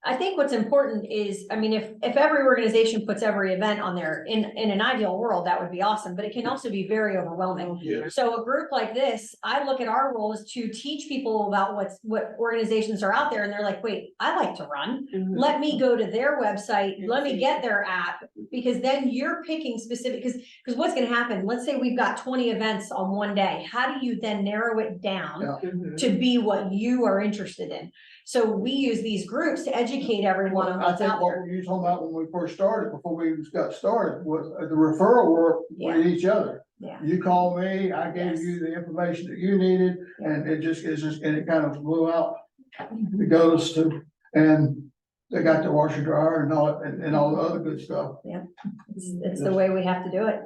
I think what's important is, I mean, if every organization puts every event on there, in an ideal world, that would be awesome, but it can also be very overwhelming. Yeah. So a group like this, I look at our role is to teach people about what organizations are out there, and they're like, wait, I like to run. Let me go to their website, let me get their app, because then you're picking specific, because what's gonna happen, let's say we've got 20 events on one day, how do you then narrow it down to be what you are interested in? So we use these groups to educate everyone on I what's think out what there. you were talking about when we first started, before we got started, was the referral work with each other. Yeah. You called me, I gave you the information that you needed, and it kind of blew out. It goes to, and they got the washer dryer and all the other good stuff. Yeah, it's the way we have to do it.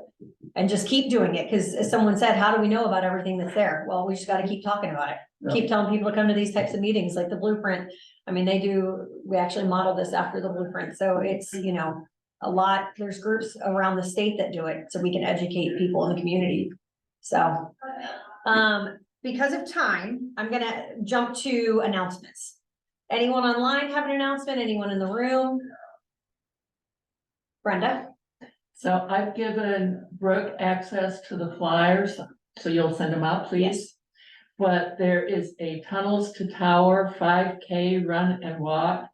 And just keep doing it, because as someone said, how do we know about everything that's there? Well, we just gotta keep talking about it. Yeah. Keep telling people to come to these types of meetings, like the blueprint. I mean, we actually model this after the blueprint, so it's, a lot, there's groups around the state that do it, so we can educate people in the community. So, because of time, I'm gonna jump to announcements. Anyone online have an announcement? Anyone in the room? Brenda? So I've given Brooke access to the flyers, so you'll send them out, please. But there is a Tunnels to Tower 5K run and walk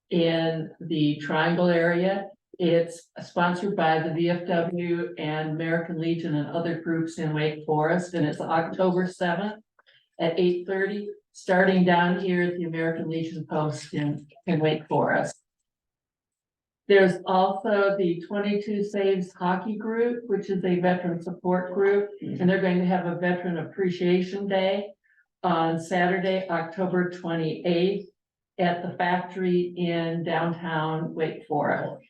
in the Triangle area. It's sponsored by the VFW and American Legion and other groups in Wake Forest, and it's October 7th at 8:30, starting down here at the American Legion post in Wake Forest. There's also the 22 Saves Hockey Group, which is a veteran support group, and they're going to have a Veteran Appreciation Day on Saturday, October 28th at the factory in downtown Wake Forest.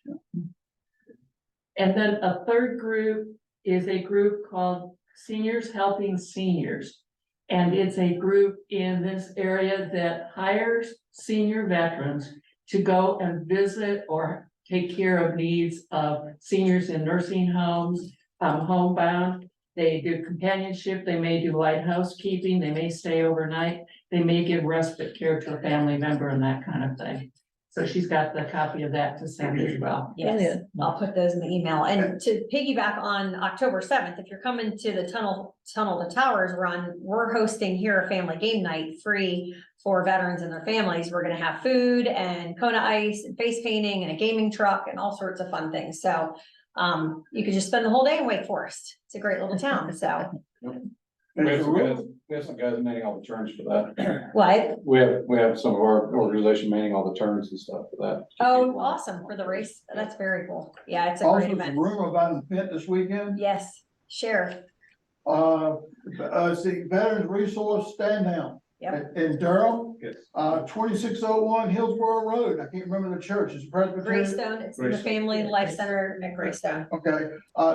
And then a third group is a group called Seniors Helping Seniors. And it's a group in this area that hires senior veterans to go and visit or take care of needs of seniors in nursing homes, homebound. They do companionship, they may do light housekeeping, they may stay overnight, they may give respite care to a family member and that kind of thing. So she's got the copy of that to send as well. Yes, I'll put those in the email. And to piggyback on October 7th, if you're coming to the Tunnel to Towers run, we're hosting here a family game night free for veterans and their families. We're gonna have food and Kona ice and face painting and a gaming truck and all sorts of fun things. So you could just spend the whole day in Wake Forest. It's a great little town, so. We have some guys manning all the turns for that. What? We have some of our organization manning all the turns and stuff for that. Oh, awesome, for the race. That's very cool. Yeah, it's a great Also, there's a event. rumor about an event this weekend. Yes, share. It's the Veterans Resource Stand Down. Yep. In Durham. Yes. 2601 Hillsborough Road. I can't remember the church. It's Presbyterian. Greystone, it's in the Family Life Center at Greystone. Okay,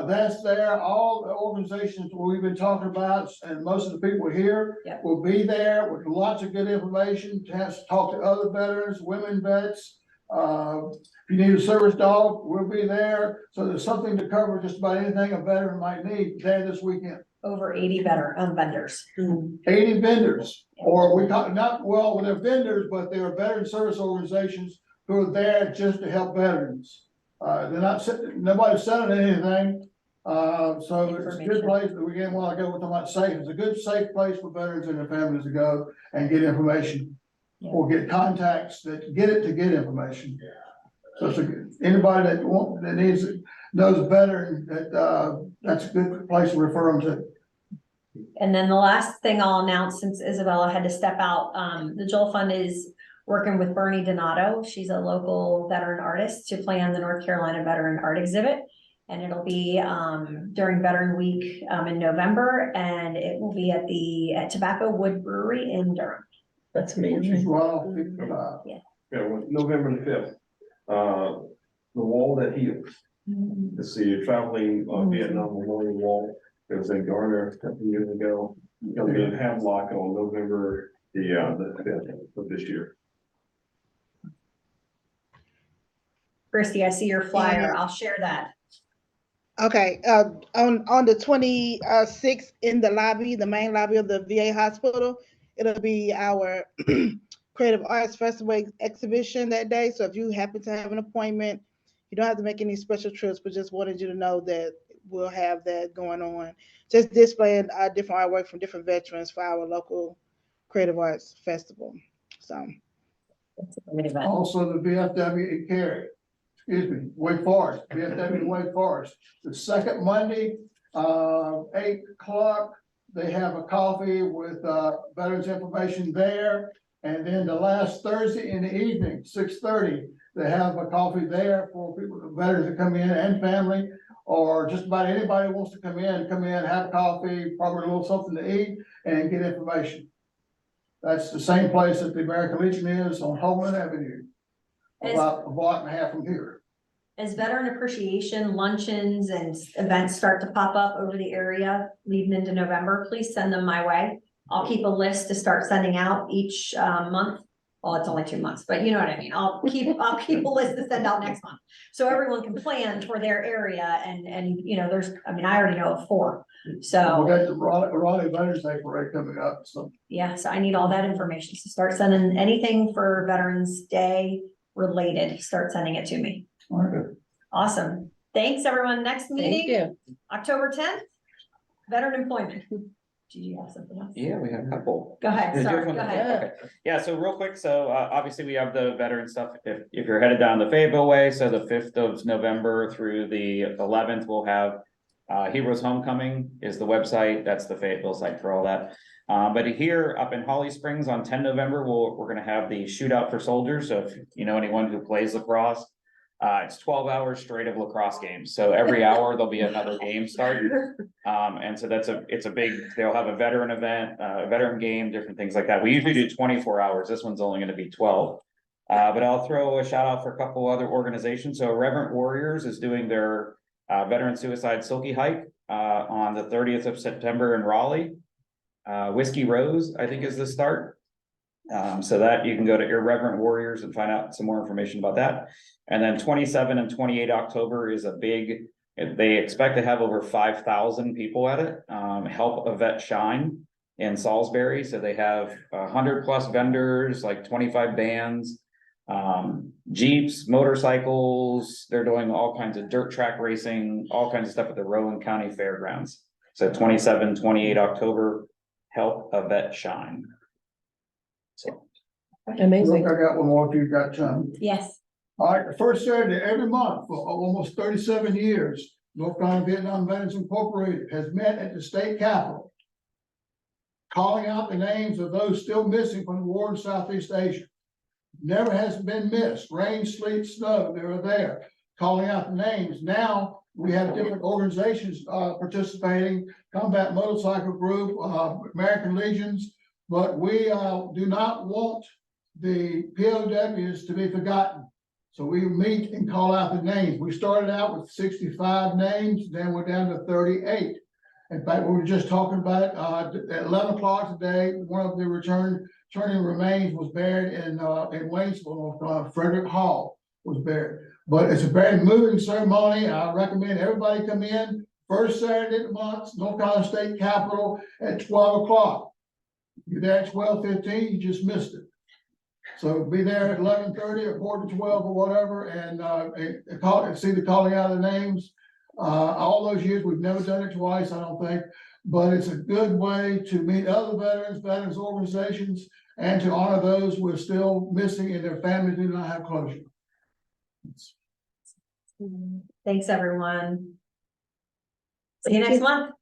that's there. All the organizations we've been talking about and most of the people here will be there with lots of good information to talk to other veterans, women vets. If you need a service dog, we'll be there. So there's something to cover just about anything a veteran might need there this weekend. Over 80 vendors. 80 vendors, or we talk, well, they're vendors, but they're veteran service organizations who are there just to help veterans. They're not, nobody's selling anything. So it's a good place, again, while I go with talking about safe, it's a good, safe place for veterans and their families to go and get information. or get contacts that get information. So it's anybody that needs it, knows better, that's a good place to refer them to. And then the last thing I'll announce, since Isabella had to step out, the Joel Fund is working with Bernie Donato. She's a local veteran artist to plan the North Carolina Veteran Art Exhibit. And it'll be during Veteran Week in November, and it will be at Tobacco Wood Brewery in Durham. That's Which is amazing. right off 55. Yeah. Yeah, well, November the 5th, the wall that heals. It's the traveling Vietnam Memorial Wall. It was in Garner a couple years ago. It'll be in Havelock on November the 5th of this year. Christy, I see your flyer. I'll share that. Okay, on the 26th in the lobby, the main lobby of the VA hospital, it'll be our Creative Arts Festival exhibition that day. So if you happen to have an appointment, you don't have to make any special trips, but just wanted you to know that we'll have that going on. Just displaying different artwork from different veterans for our local Creative Arts Festival. So. Also the VFW in Cary, Wake Forest, VFW in Wake Forest. The second Monday, 8 o'clock, they have a coffee with veterans information there. And then the last Thursday in the evening, 6:30, they have a coffee there for people, veterans to come in and family, or just about anybody who wants to come in, have coffee, probably a little something to eat, and get information. That's the same place that the American Legion is on Holman Avenue, about a block and a half from here. As veteran appreciation luncheons and events start to pop up over the area leading into November, please send them my way. I'll keep a list to start sending out each month. Well, it's only 2 months, but you know what I mean. I'll keep a list to send out next month. So everyone can plan for their area and you know, I already know of 4. So we got the Raleigh Veterans Day Parade coming up. So yeah, so I need all that information. So start sending anything for Veterans Day related, start sending it to me. all right. Awesome. Thanks, everyone. Next meeting, you. October 10th, veteran employment. Did you have something else? Yeah, we have a couple. Go ahead, Did you sorry, have go one? ahead. Okay. Yeah, so real quick, so obviously we have the veteran stuff, if you're headed down the Fayetteville way, so the 5th of November through the 11th, we'll have Heroes Homecoming is the website, that's the Fayetteville site for all that. But here up in Holly Springs on 10 November, we're gonna have the shootout for soldiers, so if you know anyone who plays lacrosse, it's 12 hours straight of lacrosse games. So every hour there'll be another game start. And so it's a big, they'll have a veteran event, a veteran game, different things like that. We usually do 24 hours. This one's only going to be 12. But I'll throw a shout out for a couple other organizations. So Reverent Warriors is doing their veteran suicide silky hike on the 30th of September in Raleigh. Whiskey Rose, I think, is the start. So that you can go to Irreverent Warriors and find out some more information about that. And then 27 and 28 October is a big, they expect to have over 5,000 people at it. Help a Vet Shine in Salisbury. So they have 100+ vendors, like 25 bands, Jeeps, motorcycles. They're doing all kinds of dirt track racing, all kinds of stuff at the Rowan County Fairgrounds. So 27, 28 October, Help a Vet Shine. So Amazing. Look, I got one more if you've got time. Yes. All right, the first Saturday every month for almost 37 years, North Carolina Vietnam Veterans Incorporated has met at the state capitol, calling out the names of those still missing from the war in Southeast Asia. Never has been missed. Rain, sleet, snow, they were there, calling out the names. Now we have different organizations participating, Combat Motorcycle Group, American Legions, but we do not want the POWs to be forgotten. So we meet and call out the names. We started out with 65 names, then we're down to 38. In fact, we were just talking about it at 11 o'clock today. One of the returning remains was buried in Waynesville. Frederick Hall was buried. But it's a very moving ceremony. I recommend everybody come in first Saturday of the month, North Carolina State Capitol at 12 o'clock. You're there at 12:15, you just missed it. So be there at 11:30 or 11:45 or whatever, and see the calling out of the names. All those years, we've never done it twice, I don't think, but it's a good way to meet other veterans organizations, and to honor those we're still missing and their families do not have closure. Thanks, everyone. See you next month.